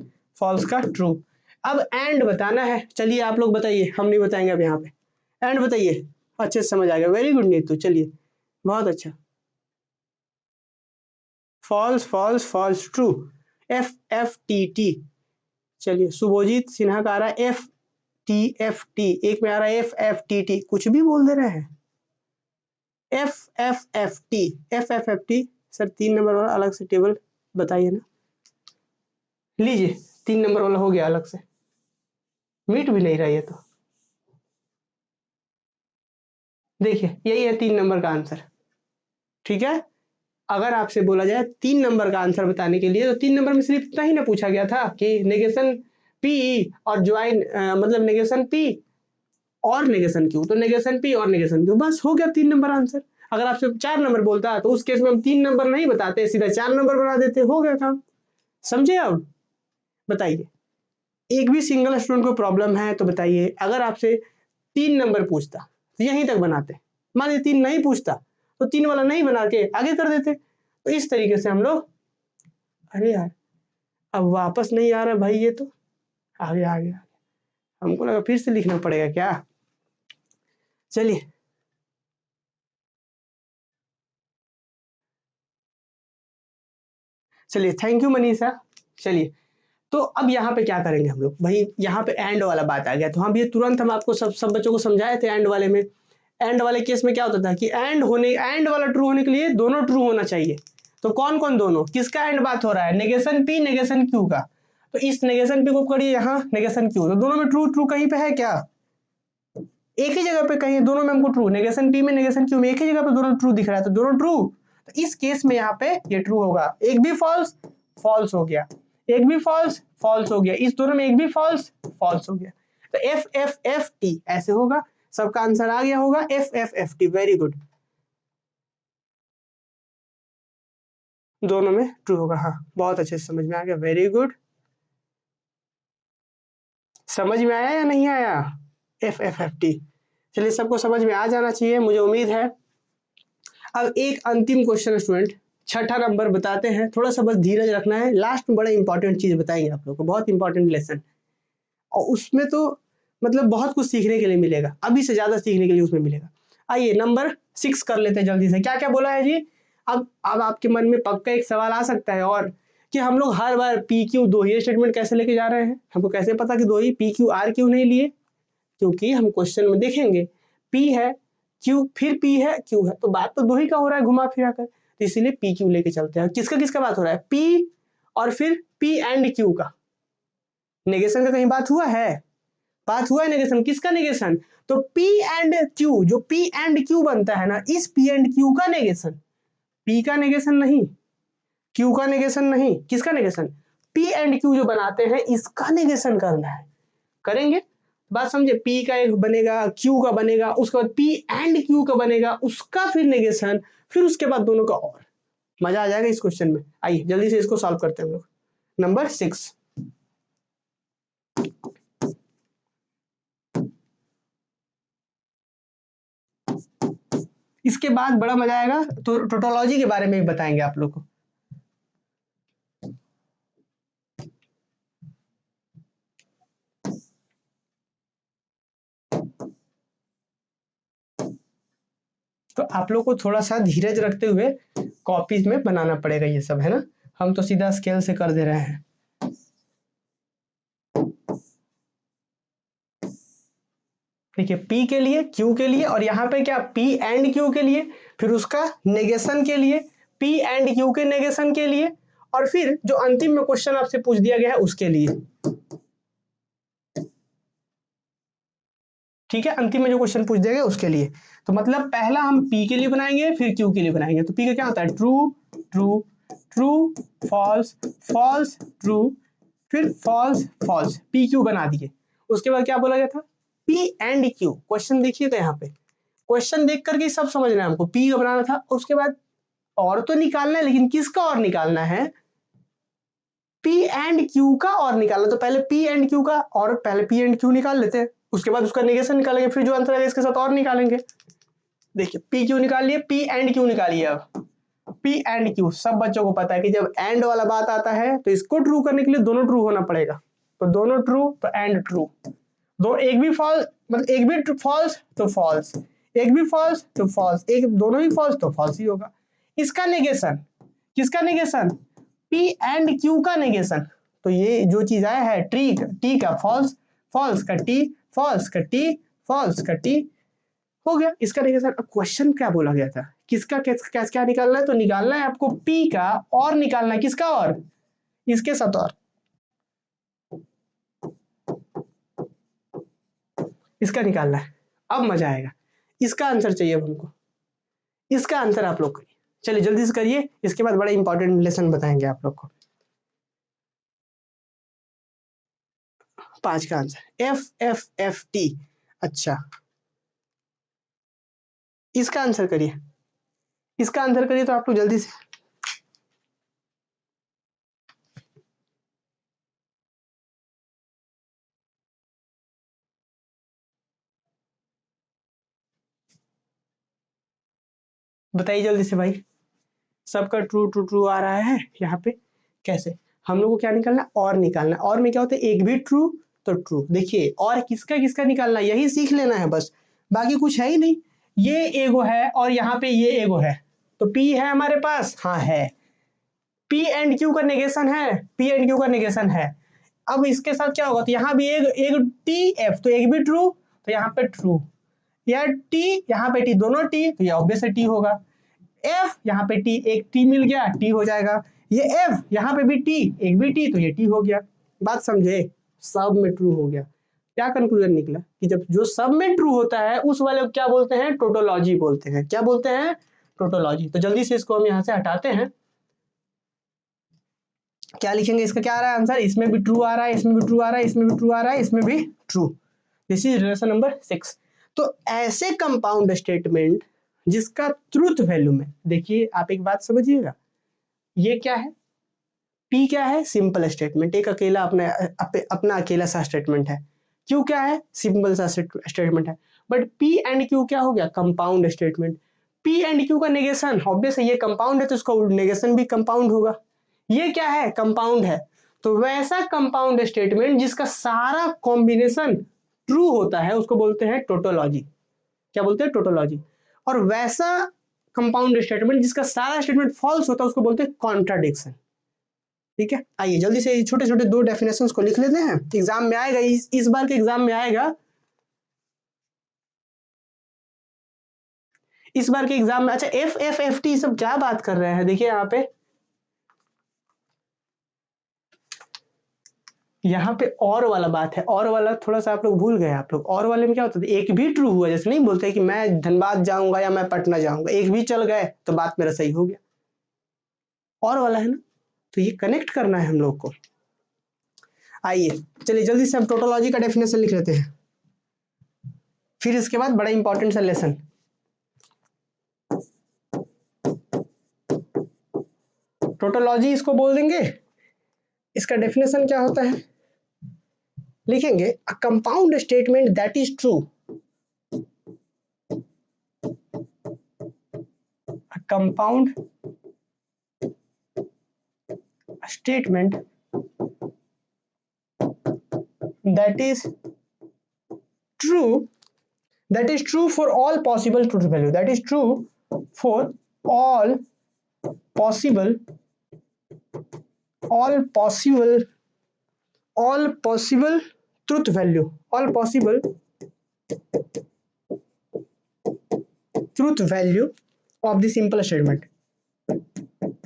फॉल्स का ट्रू। अब एंड बताना है। चलिए आप लोग बताइए, हम नहीं बताएंगे अब यहाँ पे। एंड बताइए, अच्छे से समझ आ गया, वेरी गुड नीतू, चलिए बहुत अच्छा। False false false true, FFTT। चलिए शुभोजीत सिन्हा का आ रहा है FTFT, एक में आ रहा है FFTT, कुछ भी बोल दे रहे हैं। FFFT सर 3 नंबर वाला अलग से टेबल बताइए ना। लीजिए 3 नंबर वाला हो गया अलग से, मीट भी नहीं रहा ये तो। देखिए यही है 3 नंबर का आंसर, ठीक है। अगर आपसे बोला जाए 3 नंबर का आंसर बताने के लिए, तो 3 नंबर में सिर्फ इतना ही ना पूछा गया था कि नेगेशन P और ज्वाइन मतलब नेगेशन P और नेगेशन Q, तो नेगेशन P और नेगेशन Q, बस हो गया 3 नंबर आंसर। अगर आपसे 4 नंबर बोलता तो उस केस में हम 3 नंबर नहीं बताते, सीधा 4 नंबर बना देते, हो गया काम। समझे? अब बताइए, एक भी सिंगल स्टूडेंट को प्रॉब्लम है तो बताइए। अगर आपसे 3 नंबर पूछता तो यहीं तक बनाते, मान लीजिए 3 नहीं पूछता तो 3 वाला नहीं बना के आगे कर देते। तो इस तरीके से हम लोग, अरे यार अब वापस नहीं आ रहा भाई, ये तो आगे आ गया, हमको लगा फिर से लिखना पड़ेगा क्या। चलिए चलिए, थैंक यू मनीषा। चलिए तो अब यहाँ पे क्या करेंगे हम लोग, भाई यहाँ पे एंड वाला बात आ गया, तो हम ये तुरंत हम आपको सब बच्चों को समझाए थे एंड वाले में। एंड वाले केस में क्या होता था कि एंड वाला ट्रू होने के लिए दोनों ट्रू होना चाहिए। तो कौन कौन दोनों, किसका एंड बात हो रहा है? नेगेशन P नेगेशन Q का। तो इस नेगेशन P को करिए यहाँ नेगेशन Q, तो दोनों में ट्रू ट्रू कहीं पे है क्या? एक ही जगह पे कहीं दोनों में हमको ट्रू, नेगेशन P में नेगेशन Q में एक ही जगह पे दोनों ट्रू दिख रहा है, तो दोनों ट्रू। तो इस केस में यहाँ पे ये ट्रू होगा, एक भी फॉल्स फॉल्स हो गया, एक भी फॉल्स फॉल्स हो गया, इस दोनों में एक भी फॉल्स फॉल्स हो गया। तो FFFT ऐसे होगा। सबका आंसर आ गया होगा FFFT, वेरी गुड, दोनों में ट्रू होगा। हाँ बहुत अच्छे से समझ में आ गया, वेरी गुड। समझ में आया या नहीं आया? FFFT, चलिए सबको समझ में आ जाना चाहिए, मुझे उम्मीद है। अब एक अंतिम क्वेश्चन स्टूडेंट, 6ठा नंबर बताते हैं, थोड़ा सा बस धीरज रखना है, लास्ट में बड़ा इंपॉर्टेंट चीज बताएंगे आप लोग को, बहुत इंपॉर्टेंट लेसन, और उसमें तो मतलब बहुत कुछ सीखने के लिए मिलेगा, अभी से ज्यादा सीखने के लिए उसमें मिलेगा। आइए नंबर 6 कर लेते हैं जल्दी से। क्या क्या बोला है जी? अब आपके मन में पक्का एक सवाल आ सकता है, और कि हम लोग हर बार PQ दो ही स्टेटमेंट कैसे लेके जा रहे हैं? हमको कैसे पता कि दो ही PQ R क्यों नहीं लिए? क्योंकि हम क्वेश्चन में देखेंगे P है क्यू फिर पी है क्यू है, तो बात तो दो ही का हो रहा है घुमा फिरा कर, तो इसीलिए पी क्यू लेके चलते हैं। किसका किसका बात हो रहा है, पी और फिर पी एंड क्यू का। नेगेशन का कहीं बात हुआ है, बात हुआ है नेगेशन, किसका नेगेशन, तो पी एंड क्यू, जो पी एंड क्यू बनता है ना, इस पी एंड क्यू का नेगेशन, पी का नेगेशन नहीं, क्यू का नेगेशन नहीं, किसका नेगेशन, पी एंड क्यू जो बनाते हैं इसका नेगेशन करना है। करेंगे, बात समझे, पी का एक बनेगा, क्यू का बनेगा, उसके बाद पी एंड क्यू का बनेगा, उसका फिर नेगेशन, फिर उसके बाद दोनों का। और मजा आ जाएगा इस क्वेश्चन में। आइए जल्दी से इसको सॉल्व करते हैं हम लोग। नंबर 6, इसके बाद बड़ा मजा आएगा, तो टोटोलॉजी के बारे में भी बताएंगे आप लोग को। तो आप लोग को थोड़ा सा धीरज रखते हुए कॉपीज में बनाना पड़ेगा ये सब, है ना, हम तो सीधा स्केल से कर दे रहे हैं। देखिए P के लिए, Q के लिए, और यहाँ पे क्या P एंड Q के लिए, फिर उसका नेगेशन के लिए, P एंड Q के नेगेशन के लिए, और फिर जो अंतिम में क्वेश्चन आपसे पूछ दिया गया है उसके लिए। ठीक है, अंतिम में जो क्वेश्चन पूछ दिया गया उसके लिए। तो मतलब पहला हम P के लिए बनाएंगे, फिर Q के लिए बनाएंगे। तो P का क्या होता है, true true true false false true, फिर फॉल्स फॉल्स, P Q बना दिए। उसके बाद क्या बोला गया था, P एंड Q। क्वेश्चन देखिएगा यहाँ पे, क्वेश्चन देख करके सब समझना है हमको, P का बनाना था, और उसके बाद और तो निकालना है, लेकिन किसका और निकालना है, P एंड Q का और निकालना। तो पहले P एंड Q का, और पहले P एंड Q निकाल लेते हैं, उसके बाद उसका नेगेशन निकालेंगे, फिर जो आंसर आएगा इसके साथ और निकालेंगे। देखिए P Q निकाल लिए, P एंड Q निकालिए। अब P एंड Q सब बच्चों को पता है कि जब एंड वाला बात आता है तो इसको ट्रू करने के लिए दोनों ट्रू होना पड़ेगा, तो दोनों ट्रू तो एंड ट्रू, दो एक भी फॉल्स, मतलब एक भी फॉल्स तो फॉल्स, एक भी फॉल्स तो फॉल्स, एक दोनों ही फॉल्स तो फॉल्स ही होगा। इसका नेगेशन, किसका नेगेशन, P एंड Q का नेगेशन। तो ये जो चीज आया है टी का फॉल्स, फॉल्स का टी, फॉल्स का टी, फॉल्स का टी, हो गया इसका नेगेशन। अब क्वेश्चन क्या बोला गया था, किसका क्या क्या निकालना है, तो निकालना है आपको P का और निकालना है किसका, और इसके साथ और इसका निकालना है। अब मजा आएगा, इसका आंसर चाहिए अब हमको, इसका आंसर आप लोग करिए, चलिए जल्दी से करिए, इसके बाद बड़ा इंपॉर्टेंट लेसन बताएंगे आप लोग को। 5 का आंसर FFFT। अच्छा इसका आंसर करिए, इसका आंसर करिए, तो आप लोग जल्दी से। बताइए जल्दी से भाई, सबका ट्रू ट्रू ट्रू आ रहा है यहाँ पे, कैसे हम लोग को क्या निकालना, और निकालना। और में क्या होता है, एक भी ट्रू तो ट्रू। देखिए और किसका किसका निकालना, यही सीख लेना है बस, बाकी कुछ है ही नहीं। ये एगो है और यहाँ पे ये एगो है, तो P है हमारे पास, हाँ है, P एंड Q का नेगेशन है, P एंड Q का नेगेशन है। अब इसके साथ क्या होगा, तो यहाँ भी एक एक T F, तो एक भी ट्रू, तो यहाँ पे ट्रू, या T यहाँ पे T, दोनों T, तो ये ऑब्वियस T होगा। F यहाँ पे T, एक T मिल गया, T हो जाएगा। ये F यहाँ पे भी T, एक भी T, तो ये T हो गया। बात समझे, सब में ट्रू हो गया। क्या कंक्लूजन निकला कि जब जो सब में ट्रू होता है उस वाले को क्या बोलते हैं, टोटोलॉजी बोलते हैं। क्या बोलते हैं, टोटोलॉजी। तो जल्दी से इसको हम यहाँ से हटाते हैं। क्या लिखेंगे, इसका क्या आ रहा है आंसर, इसमें भी ट्रू आ रहा है, इसमें भी ट्रू आ रहा है, इसमें भी ट्रू आ रहा है, इसमें भी true. This is relation number 6। तो ऐसे कंपाउंड स्टेटमेंट जिसका ट्रूथ वैल्यू में, देखिए आप एक बात समझिएगा, ये क्या है, P क्या है, सिंपल स्टेटमेंट, एक अकेला अपना अकेला सा स्टेटमेंट है। Q क्या है, सिंपल सा स्टेटमेंट है। बट P एंड Q क्या हो गया, compound statement. P and Q का नेगेशन, ऑब्वियस है ये कंपाउंड है तो इसका नेगेशन भी कंपाउंड होगा। ये क्या है, कंपाउंड है, तो वैसा कंपाउंड स्टेटमेंट जिसका सारा कॉम्बिनेशन ट्रू होता है उसको बोलते हैं टोटोलॉजी। क्या बोलते हैं, टोटोलॉजी। और वैसा कंपाउंड स्टेटमेंट जिसका सारा स्टेटमेंट फॉल्स होता है उसको बोलते हैं कॉन्ट्राडिक्शन। ठीक है, आइए जल्दी से छोटे छोटे दो डेफिनेशंस को लिख लेते हैं, एग्जाम में आएगा, इस बार के एग्जाम में आएगा। इस बार के एग्जाम में। अच्छा एफ एफ एफ टी सब क्या बात कर रहे हैं, देखिए यहाँ पे और वाला बात है, और वाला थोड़ा सा आप लोग भूल गए। आप लोग और वाले में क्या होता है, एक भी ट्रू हुआ, जैसे नहीं बोलते कि मैं धनबाद जाऊंगा या मैं पटना जाऊंगा, एक भी चल गए तो बात मेरा सही हो गया। और वाला है ना, तो ये कनेक्ट करना है हम लोग को। आइए चलिए जल्दी से हम टोटोलॉजी का डेफिनेशन लिख लेते हैं, फिर इसके बाद बड़ा इंपॉर्टेंट सा लेसन। टोटोलॉजी इसको बोल देंगे, इसका डेफिनेशन क्या होता है लिखेंगे, a compound statement that is true, a compound statement that is true for all possible truth value, that is true for all possible truth value, all possible truth value of the simple statement,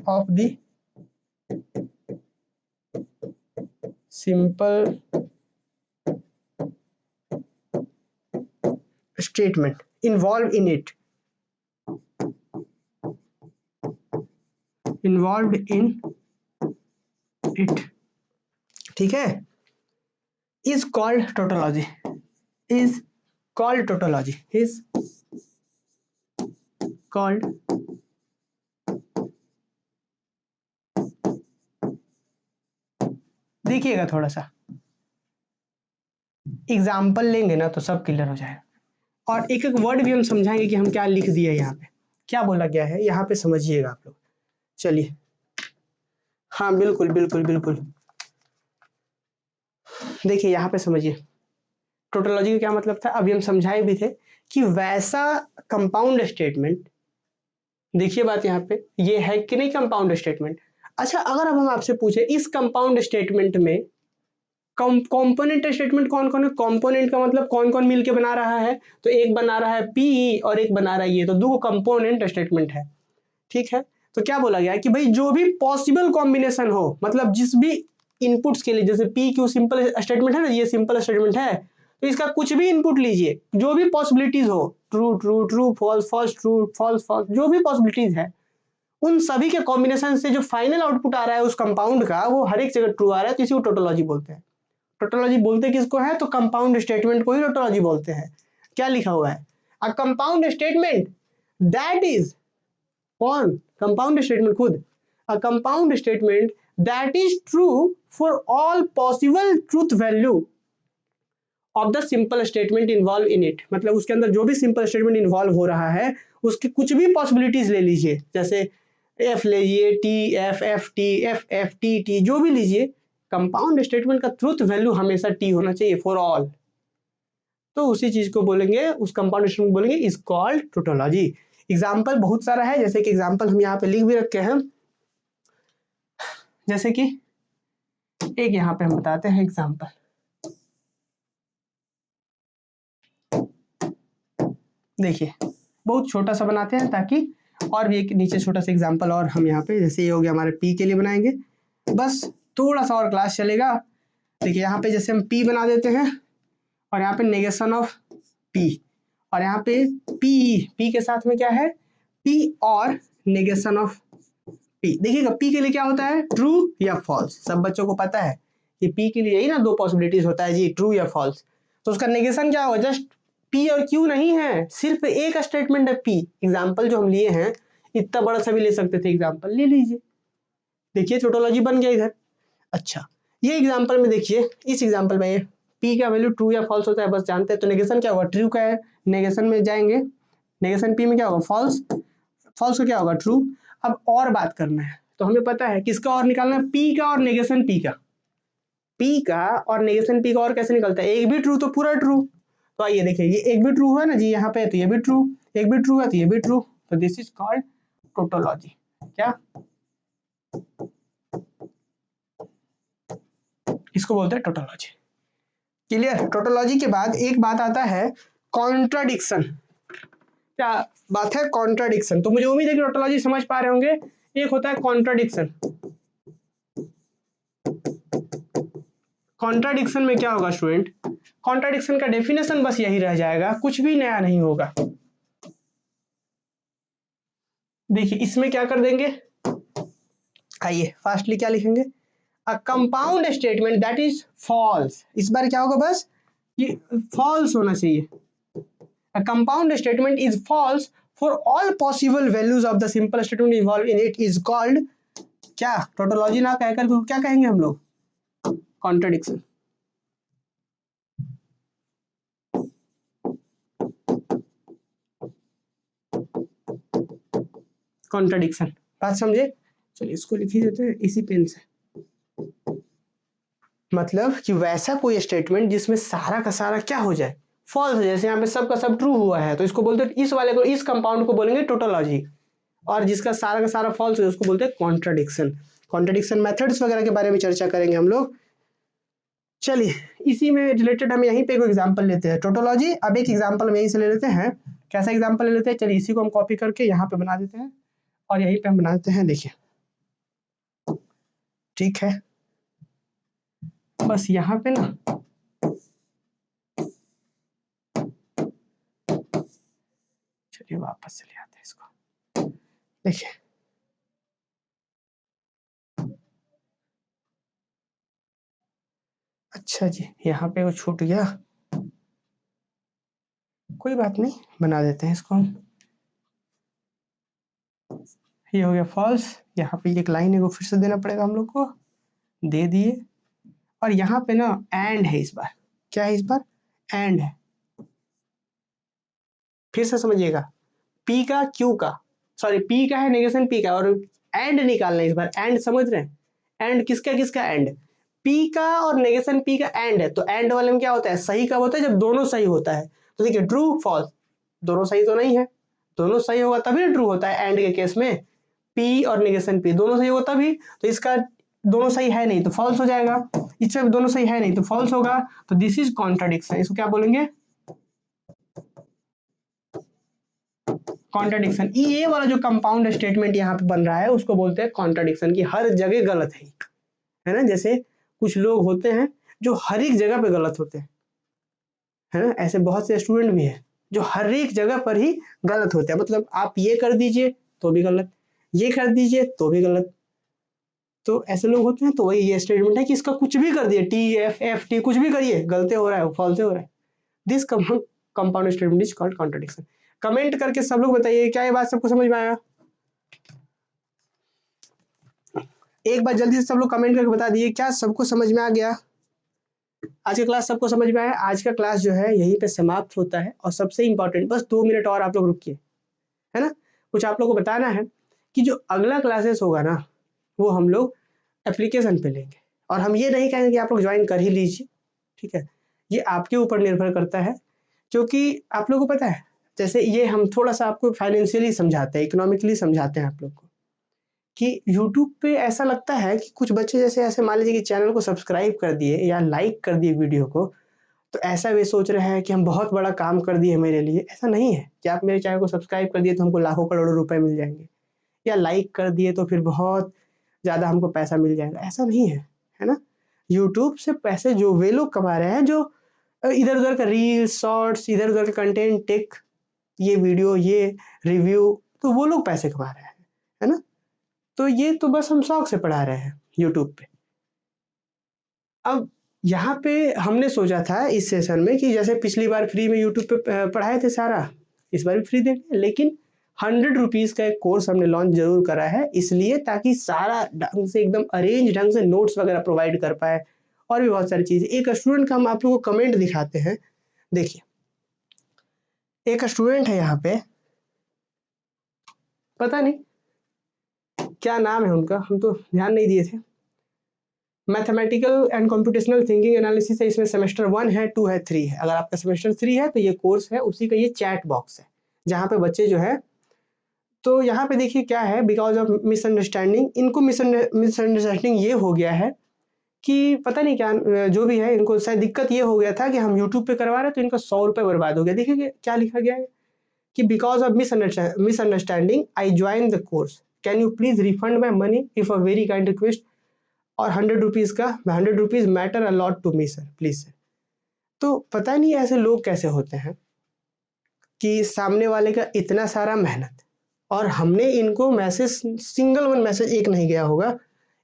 of the simple statement involved in it, ठीक है, is called tautology, is called देखिएगा थोड़ा सा example लेंगे ना तो सब clear हो जाएगा, और एक एक वर्ड भी हम समझाएंगे कि हम क्या लिख दिए, यहाँ पे क्या बोला गया है, यहाँ पे समझिएगा आप लोग। चलिए हाँ बिल्कुल बिल्कुल बिल्कुल, देखिए यहाँ पे समझिए टोटोलॉजी का क्या मतलब था, अभी हम समझाए भी थे कि वैसा कंपाउंड स्टेटमेंट, देखिए बात यहाँ पे ये है कि नहीं कंपाउंड स्टेटमेंट। अच्छा अगर अब हम आपसे पूछे इस कंपाउंड स्टेटमेंट में कंपोनेंट स्टेटमेंट कौन कौन है, कंपोनेंट का मतलब कौन कौन मिलके बना रहा है, तो एक बना रहा है पी और एक बना रहा है ये, तो दो कंपोनेंट स्टेटमेंट है, ठीक है। तो क्या बोला गया कि भाई जो भी पॉसिबल कॉम्बिनेशन हो, मतलब जिस भी इनपुट्स के लिए, जैसे पी क्यू सिंपल स्टेटमेंट है ना, ये सिंपल स्टेटमेंट है, तो इसका कुछ भी इनपुट लीजिए, जो भी पॉसिबिलिटीज हो, true true true false false true false false, जो भी पॉसिबिलिटीज है उन सभी के कॉम्बिनेशन से जो फाइनल आउटपुट आ रहा है उस कंपाउंड का, वो हर एक जगह ट्रू आ रहा है, तो इसी को टोटोलॉजी बोलते हैं। टोटोलॉजी बोलते किसको है, तो कंपाउंड स्टेटमेंट को ही टोटोलॉजी बोलते हैं। क्या लिखा हुआ है, अ कंपाउंड स्टेटमेंट दैट इज, कौन, कंपाउंड स्टेटमेंट खुद, अ compound statement that is true for all possible truth value of the simple statement involve in it, मतलब उसके अंदर जो भी सिंपल स्टेटमेंट इन्वॉल्व हो रहा है उसकी कुछ भी पॉसिबिलिटीज ले लीजिए, जैसे एफ लीजिए, T F F T F F T T, जो भी लीजिए, कंपाउंड स्टेटमेंट का ट्रूथ वैल्यू हमेशा टी होना चाहिए फॉर ऑल, तो उसी चीज को बोलेंगे, उस कंपाउंड स्टेटमेंट को बोलेंगे इज कॉल्ड टोटोलॉजी। एग्जाम्पल बहुत सारा है, जैसे कि एग्जाम्पल हम यहाँ पे लिख भी रखे हैं, जैसे कि एक यहाँ पे हम बताते हैं एग्जाम्पल, देखिए बहुत छोटा सा बनाते हैं ताकि और भी एक नीचे छोटा सा एग्जाम्पल, और हम यहाँ पे जैसे ये हो गया हमारे पी के लिए बनाएंगे, बस थोड़ा सा और क्लास चलेगा। देखिए यहाँ पे जैसे हम पी बना देते हैं और यहाँ पे नेगेशन ऑफ पी, और यहाँ पे पी के साथ में क्या है, पी और नेगेशन ऑफ पी। देखिएगा पी के लिए क्या होता है, ट्रू या फॉल्स, सब बच्चों को पता है कि पी के लिए यही ना दो पॉसिबिलिटीज होता है जी, ट्रू या फॉल्स, तो उसका नेगेशन क्या होगा, जस्ट पी और क्यू नहीं है, सिर्फ एक स्टेटमेंट है पी। एग्जाम्पल जो हम लिए हैं इतना बड़ा सा भी ले सकते थे, एग्जाम्पल ले लीजिए, देखिए टोटोलॉजी बन गया इधर। अच्छा ये एग्जाम्पल में देखिए, इस एग्जाम्पल में पी का वैल्यू ट्रू या फॉल्स होता है, बस जानते हैं, तो नेगेशन क्या होगा, ट्रू का है, नेगेशन में जाएंगे, नेगेशन पी में क्या होगा, फॉल्स, फॉल्स का क्या होगा, ट्रू। अब और बात करना है तो हमें पता है किसका और निकालना है, पी का और नेगेशन पी का, पी का और नेगेशन पी का और कैसे निकलता है, एक भी ट्रू तो पूरा ट्रू, तो आइए देखिए ये एक भी ट्रू हुआ ना जी, यहाँ पे तो ये भी ट्रू, एक भी ट्रू है तो ये भी ट्रू, तो दिस इज कॉल्ड टोटोलॉजी। क्या, इसको बोलते हैं टोटोलॉजी। क्लियर। टोटोलॉजी के बाद एक बात आता है कॉन्ट्राडिक्शन, क्या बात है, कॉन्ट्राडिक्शन। तो मुझे उम्मीद है कि टोटोलॉजी समझ पा रहे होंगे। एक होता है कॉन्ट्राडिक्शन। कॉन्ट्राडिक्शन में क्या होगा स्टूडेंट, कॉन्ट्राडिक्शन का डेफिनेशन बस यही रह जाएगा, कुछ भी नया नहीं होगा। देखिए इसमें क्या कर देंगे, आइए फास्टली क्या लिखेंगे, a compound statement that is false. इस बार क्या होगा, बस ये फॉल्स होना चाहिए। A compound statement is false for all possible values of the simple statement involve in it is called क्या, टोटोलॉजी ना कहकर तो क्या कहेंगे हम लोग, कॉन्ट्राडिक्शन। कॉन्ट्राडिक्शन, बात समझे। चलिए इसको लिख ही देते हैं इसी पेन से। मतलब कि वैसा कोई स्टेटमेंट जिसमें सारा का सारा क्या हो जाए, फॉल्स। जैसे यहाँ पे सब का सब ट्रू हुआ है तो इसको बोलते हैं, इस वाले को, इस कंपाउंड को बोलेंगे टोटोलॉजी। और जिसका सारा का सारा फॉल्स है उसको बोलते हैं कॉन्ट्राडिक्शन। कॉन्ट्राडिक्शन मेथड्स वगैरह के बारे में चर्चा करेंगे हम लोग। चलिए इसी में रिलेटेड हम यहीं पे एक एग्जांपल लेते हैं, टोटोलॉजी। अब एक एग्जांपल हम यहीं से ले लेते हैं। कैसा एग्जांपल ले लेते हैं, चलिए इसी को हम कॉपी करके यहाँ पे बना देते हैं और यहीं पे हम बना देते हैं। देखिए ठीक है, बस यहाँ पे ना चलिए वापस से ले आते हैं इसको। देखिए अच्छा जी, यहाँ पे वो छूट गया, कोई बात नहीं, बना देते हैं इसको हम। ये हो गया फॉल्स। यहाँ पे एक लाइन है वो फिर से देना पड़ेगा हम लोग को, दे दिए। और यहाँ पे ना एंड है, इस बार क्या है, इस बार एंड है। फिर से समझिएगा, पी का क्यू का, सॉरी पी का है नेगेशन पी का, और एंड निकालना है इस बार। एंड समझ रहे हैं, एंड किसका किसका एंड, पी का और नेगेशन पी का एंड है। तो एंड वाले में क्या होता है, सही कब होता है, जब दोनों सही होता है। तो देखिए ट्रू फॉल्स, दोनों सही तो नहीं है, दोनों सही होगा तभी ट्रू होता है एंड के केस में। पी और नेगेशन पी दोनों सही होगा तभी, तो इसका दोनों सही है नहीं तो फॉल्स हो जाएगा, इसमें दोनों सही है नहीं तो फॉल्स होगा। तो दिस इज कॉन्ट्राडिक्शन। इसको क्या बोलेंगे, कॉन्ट्राडिक्शन। ये वाला जो कंपाउंड स्टेटमेंट यहाँ पे बन रहा है उसको बोलते हैं कॉन्ट्राडिक्शन, की हर जगह गलत है ना। जैसे कुछ लोग होते हैं जो हर एक जगह पे गलत होते हैं, है ना। ऐसे बहुत से स्टूडेंट भी हैं जो हर एक जगह पर ही गलत होते हैं। मतलब आप ये कर दीजिए तो भी गलत, ये कर दीजिए तो भी गलत। तो ऐसे लोग होते हैं। तो वही ये स्टेटमेंट है कि इसका कुछ भी कर दिए, टी एफ एफ टी कुछ भी करिए, गलत हो रहा है, फॉल्स हो रहा है। This compound statement is called contradiction. Comment करके सब लोग बताइए क्या ये बात सबको समझ में आया। एक बार जल्दी से सब लोग कमेंट करके बता दिए क्या सबको समझ में आ गया। आज का क्लास सबको समझ में आया। आज का क्लास जो है यहीं पे समाप्त होता है। और सबसे इंपॉर्टेंट, बस 2 मिनट और आप लोग रुकिए, है ना। कुछ आप लोग को बताना है कि जो अगला क्लासेस होगा ना वो हम लोग एप्लीकेशन पे लेंगे। और हम ये नहीं कहेंगे कि आप लोग ज्वाइन कर ही लीजिए, ठीक है। ये आपके ऊपर निर्भर करता है, क्योंकि आप लोगों को पता है जैसे ये हम थोड़ा सा आपको फाइनेंशियली समझाते हैं, इकोनॉमिकली समझाते हैं आप लोग को, कि यूट्यूब पे ऐसा लगता है कि कुछ बच्चे जैसे ऐसे मान लीजिए कि चैनल को सब्सक्राइब कर दिए या लाइक कर दिए वीडियो को, तो ऐसा वे सोच रहे हैं कि हम बहुत बड़ा काम कर दिए मेरे लिए। ऐसा नहीं है कि आप मेरे चैनल को सब्सक्राइब कर दिए तो हमको लाखों करोड़ों रुपए मिल जाएंगे, या लाइक कर दिए तो फिर बहुत ज़्यादा हमको पैसा मिल जाएगा, ऐसा नहीं है ना। यूट्यूब से पैसे जो वे लोग कमा रहे हैं जो इधर उधर का रील्स शॉर्ट्स, इधर उधर का कंटेंट, टेक, ये वीडियो, ये रिव्यू, तो वो लोग पैसे कमा रहे हैं, है ना। तो ये तो बस हम शौक से पढ़ा रहे हैं यूट्यूब पे। अब यहाँ पे हमने सोचा था इस सेशन में कि जैसे पिछली बार फ्री में यूट्यूब पे पढ़ाए थे सारा, इस बार भी फ्री देंगे, लेकिन 100 रुपीज़ का एक कोर्स हमने लॉन्च जरूर करा है, इसलिए ताकि सारा ढंग से एकदम अरेंज ढंग से नोट्स वगैरह प्रोवाइड कर पाए, और भी बहुत सारी चीज़ें। एक स्टूडेंट का हम आप लोगों को कमेंट दिखाते हैं। देखिए एक स्टूडेंट है यहाँ पे, पता नहीं क्या नाम है उनका, हम तो ध्यान नहीं दिए थे। Mathematical and computational thinking analysis है, इसमें सेमेस्टर 1 है, 2 है, 3 है। अगर आपका सेमेस्टर 3 है तो ये कोर्स है, उसी का ये चैट बॉक्स है जहाँ पे बच्चे जो है, तो यहाँ पे देखिए क्या है, बिकॉज ऑफ मिसअंडरस्टैंडिंग, इनको मिसअंडरस्टैंडिंग ये हो गया है कि पता नहीं क्या जो भी है, इनको शायद दिक्कत ये हो गया था कि हम यूट्यूब पे करवा रहे हैं तो इनका 100 रुपये बर्बाद हो गया। देखिए क्या लिखा गया है कि because of misunderstanding I join the course, can you please refund my money if a very kind request, और 100 रुपीज़ का 100 rupees matter a lot to me sir please sir. तो पता नहीं ऐसे लोग कैसे होते हैं कि सामने वाले का इतना सारा मेहनत और हमने इनको मैसेज, सिंगल वन मैसेज एक नहीं गया होगा,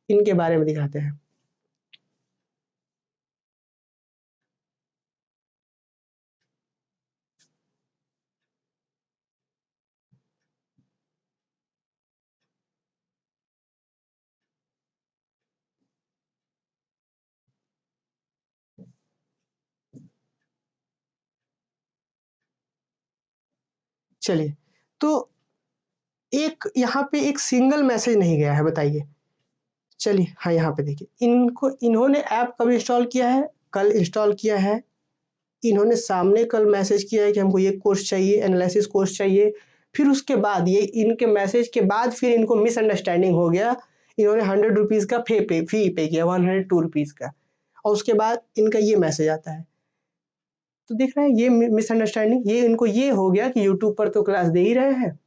इनके बारे में दिखाते हैं। चलिए, तो एक यहाँ पे एक सिंगल मैसेज नहीं गया है, बताइए। चलिए हाँ, यहाँ पे देखिए, इन्होंने ऐप कब इंस्टॉल किया है? कल इंस्टॉल किया है। इन्होंने सामने कल मैसेज किया है कि हमको ये कोर्स चाहिए, एनालिसिस कोर्स चाहिए। फिर उसके बाद ये इनके मैसेज के बाद फिर इनको मिसअंडरस्टैंडिंग हो गया, इन्होंने 100 रुपीज़ का फी पे किया, 102 रुपीज़ का, और उसके बाद इनका ये मैसेज आता है। तो देख रहे हैं ये मिसअंडरस्टैंडिंग, ये इनको ये हो गया कि यूट्यूब पर तो क्लास दे ही रहे हैं,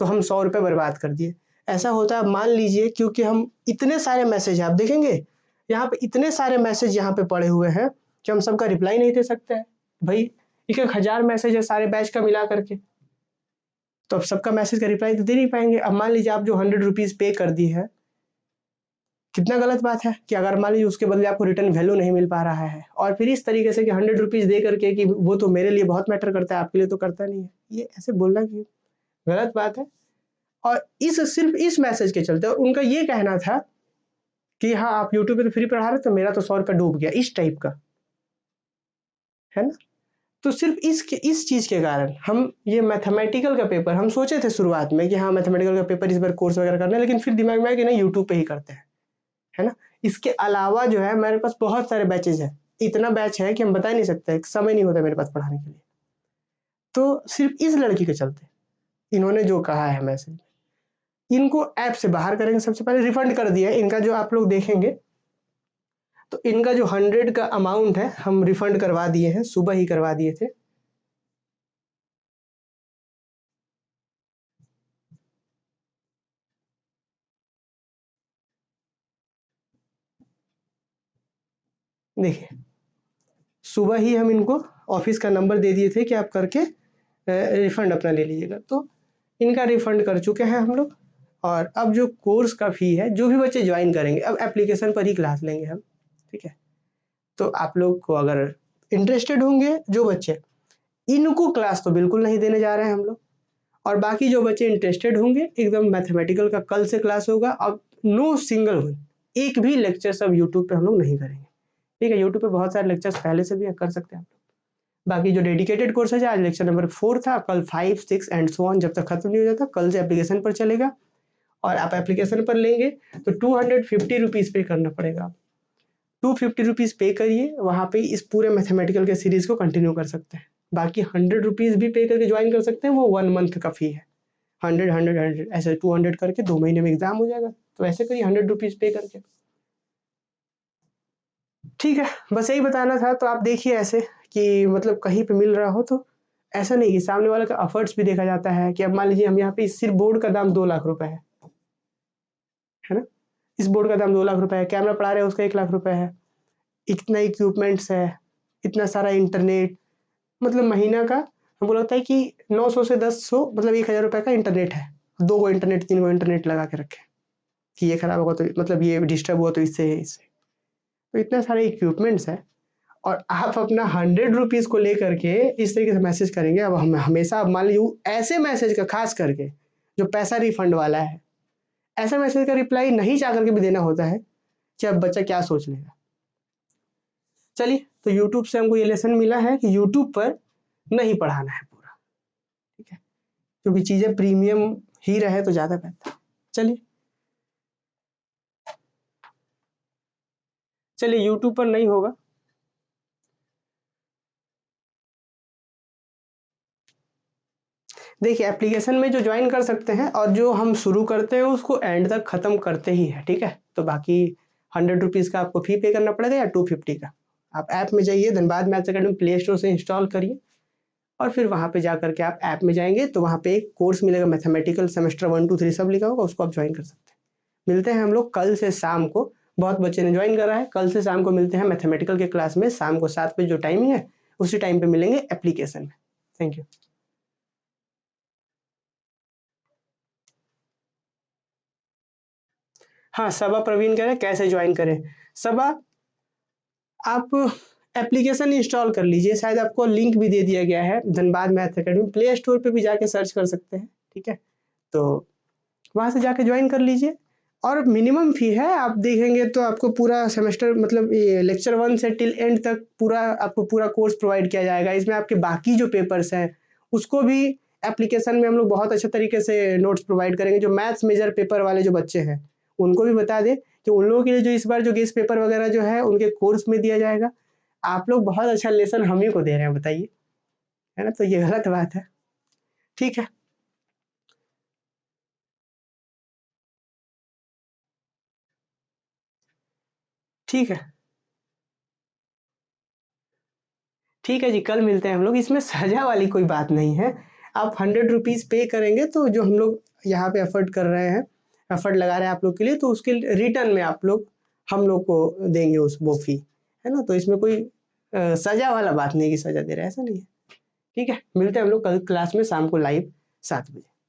तो हम 100 रुपये बर्बाद कर दिए। ऐसा होता है, मान लीजिए, क्योंकि हम इतने सारे मैसेज, आप देखेंगे यहाँ पे इतने सारे मैसेज यहाँ पे पड़े हुए हैं कि हम सबका रिप्लाई नहीं दे सकते हैं। भाई 1,000 मैसेज है सारे बैच का मिला करके, तो अब सबका मैसेज का रिप्लाई तो दे नहीं पाएंगे। अब मान लीजिए आप जो 100 रुपीज़ पे कर दी है, कितना गलत बात है कि अगर मान लीजिए उसके बदले आपको रिटर्न वैल्यू नहीं मिल पा रहा है, और फिर इस तरीके से कि 100 रुपीज़ दे करके कि वो तो मेरे लिए बहुत मैटर करता है, आपके लिए तो करता नहीं है, ये ऐसे बोलना क्यों? गलत बात है। और सिर्फ इस मैसेज के चलते, और उनका ये कहना था कि हाँ आप यूट्यूब पे तो फ्री पढ़ा रहे, तो मेरा तो 100 रुपये डूब गया, इस टाइप का है ना। तो सिर्फ इस चीज़ के कारण हम ये मैथमेटिकल का पेपर, हम सोचे थे शुरुआत में कि हाँ मैथमेटिकल का पेपर इस बार कोर्स वगैरह करना है, लेकिन फिर दिमाग में आया कि नहीं यूट्यूब पे ही करते हैं, है ना। इसके अलावा जो है मेरे पास बहुत सारे बैचेज हैं, इतना बैच है कि हम बता नहीं सकते, समय नहीं होता मेरे पास पढ़ाने के लिए। तो सिर्फ इस लड़की के चलते इन्होंने जो कहा है मैसेज, इनको ऐप से बाहर करेंगे। सबसे पहले रिफंड कर दिया है इनका, जो आप लोग देखेंगे तो इनका जो 100 का अमाउंट है हम रिफंड करवा दिए हैं, सुबह ही करवा दिए थे। देखिए सुबह ही हम इनको ऑफिस का नंबर दे दिए थे कि आप करके रिफंड अपना ले लीजिएगा, तो इनका रिफंड कर चुके हैं हम लोग। और अब जो कोर्स का फी है, जो भी बच्चे ज्वाइन करेंगे, अब एप्लीकेशन पर ही क्लास लेंगे हम, ठीक है। तो आप लोग को अगर इंटरेस्टेड होंगे जो बच्चे, इनको क्लास तो बिल्कुल नहीं देने जा रहे हैं हम लोग, और बाकी जो बच्चे इंटरेस्टेड होंगे एकदम मैथमेटिकल का कल से क्लास होगा। अब नो सिंगल वन, एक भी लेक्चर सब यूट्यूब पे हम लोग नहीं करेंगे, ठीक है। यूट्यूब पे बहुत सारे लेक्चर्स पहले से भी कर सकते हैं आप लोग। बाकी जो डेडिकेटेड कोर्सेज है, आज लेक्चर नंबर 4 था, कल 5, 6 एंड सो ऑन, जब तक खत्म नहीं हो जाता कल से एप्लीकेशन पर चलेगा। और आप एप्लीकेशन पर लेंगे तो 250 रुपीज़ पे करना पड़ेगा। 250 रुपीज़ पे करिए, वहाँ पे इस पूरे मैथमेटिकल के सीरीज को कंटिन्यू कर सकते हैं। बाकी 100 रुपीज़ भी पे करके ज्वाइन कर सकते हैं, वो 1 मंथ का फी है। 100 ऐसे 200 करके 2 महीने में एग्जाम हो जाएगा, तो ऐसे करिए 100 रुपीज़ पे करके, ठीक है। बस यही बताना था। तो आप देखिए ऐसे कि मतलब कहीं पे मिल रहा हो तो ऐसा नहीं कि सामने वाले का एफर्ट्स भी देखा जाता है, कि अब मान लीजिए हम यहाँ पे सिर्फ बोर्ड का दाम 2 लाख रुपए है ना। इस बोर्ड का दाम 2 लाख रुपए है, कैमरा पड़ा रहे हैं उसका 1 लाख रुपए है, इतना इक्विपमेंट्स है, इतना सारा इंटरनेट, मतलब महीना का हमको लगता है कि 900 से 1000 मतलब 1000 रुपए का इंटरनेट है। 2 गो इंटरनेट 3 गो इंटरनेट लगा के रखे कि ये खराब होगा तो मतलब ये डिस्टर्ब हुआ तो इससे तो इतना सारे इक्विपमेंट्स है, और आप अपना 100 रुपीज़ को लेकर के इस तरीके से मैसेज करेंगे। अब हम हमेशा मान लीजिए ऐसे मैसेज का, खास करके जो पैसा रिफंड वाला है, ऐसे मैसेज का रिप्लाई नहीं चाह करके भी देना होता है कि अब बच्चा क्या सोच लेगा। चलिए, तो यूट्यूब से हमको ये लेसन मिला है कि यूट्यूब पर नहीं पढ़ाना है पूरा, ठीक है, क्योंकि चीज़ें प्रीमियम ही रहे तो ज़्यादा बेहतर। चलिए चलिए, यूट्यूब पर नहीं होगा। देखिए एप्लीकेशन में जो ज्वाइन कर सकते हैं, और जो हम शुरू करते हैं उसको एंड तक ख़त्म करते ही है, ठीक है। तो बाकी 100 रुपीज़ का आपको फी पे करना पड़ेगा, या 250 का। आप ऐप में जाइए, Dhanbad maths academy play store से इंस्टॉल करिए, और फिर वहाँ पे जा करके आप ऐप में जाएंगे तो वहाँ पे एक कोर्स मिलेगा मैथमेटिकल सेमेस्टर 1 2 3 सब लिखा होगा, उसको आप ज्वाइन कर सकते हैं। मिलते हैं हम लोग कल से शाम को, बहुत बच्चे ने ज्वाइन करा है, कल से शाम को मिलते हैं मैथमेटिकल के क्लास में, शाम को 7 बजे जो टाइमिंग है उसी टाइम पे मिलेंगे एप्लीकेशन में। Thank you. हाँ, सबा प्रवीण कह रहे हैं कैसे ज्वाइन करें। सबा, आप एप्लीकेशन इंस्टॉल कर लीजिए, शायद आपको लिंक भी दे दिया गया है Dhanbad math academy, play store पे भी जाके सर्च कर सकते हैं, ठीक है। तो वहाँ से जाके ज्वाइन कर लीजिए, और मिनिमम फी है, आप देखेंगे तो आपको पूरा सेमेस्टर मतलब ये लेक्चर 1 से टिल एंड तक पूरा आपको पूरा कोर्स प्रोवाइड किया जाएगा। इसमें आपके बाकी जो पेपर्स हैं उसको भी एप्लीकेशन में हम लोग बहुत अच्छे तरीके से नोट्स प्रोवाइड करेंगे। जो मैथ्स मेजर पेपर वाले जो बच्चे हैं उनको भी बता दें कि उन लोगों के लिए जो इस बार जो गेस्ट पेपर वगैरह जो है उनके कोर्स में दिया जाएगा। आप लोग बहुत अच्छा लेसन हम ही को दे रहे हैं, बताइए, है ना, तो ये गलत बात है। ठीक है, ठीक है, ठीक है जी, कल मिलते हैं हम लोग। इसमें सजा वाली कोई बात नहीं है, आप 100 रुपीज़ पे करेंगे तो जो हम लोग यहाँ पे एफर्ट कर रहे हैं, एफर्ट लगा रहे हैं आप लोग के लिए, तो उसके रिटर्न में आप लोग हम लोग को देंगे उस वो फी, है ना। तो इसमें कोई सजा वाला बात नहीं कि सजा दे रहे हैं, ऐसा नहीं है। ठीक है, मिलते हैं हम लोग कल क्लास में शाम को लाइव 7 बजे।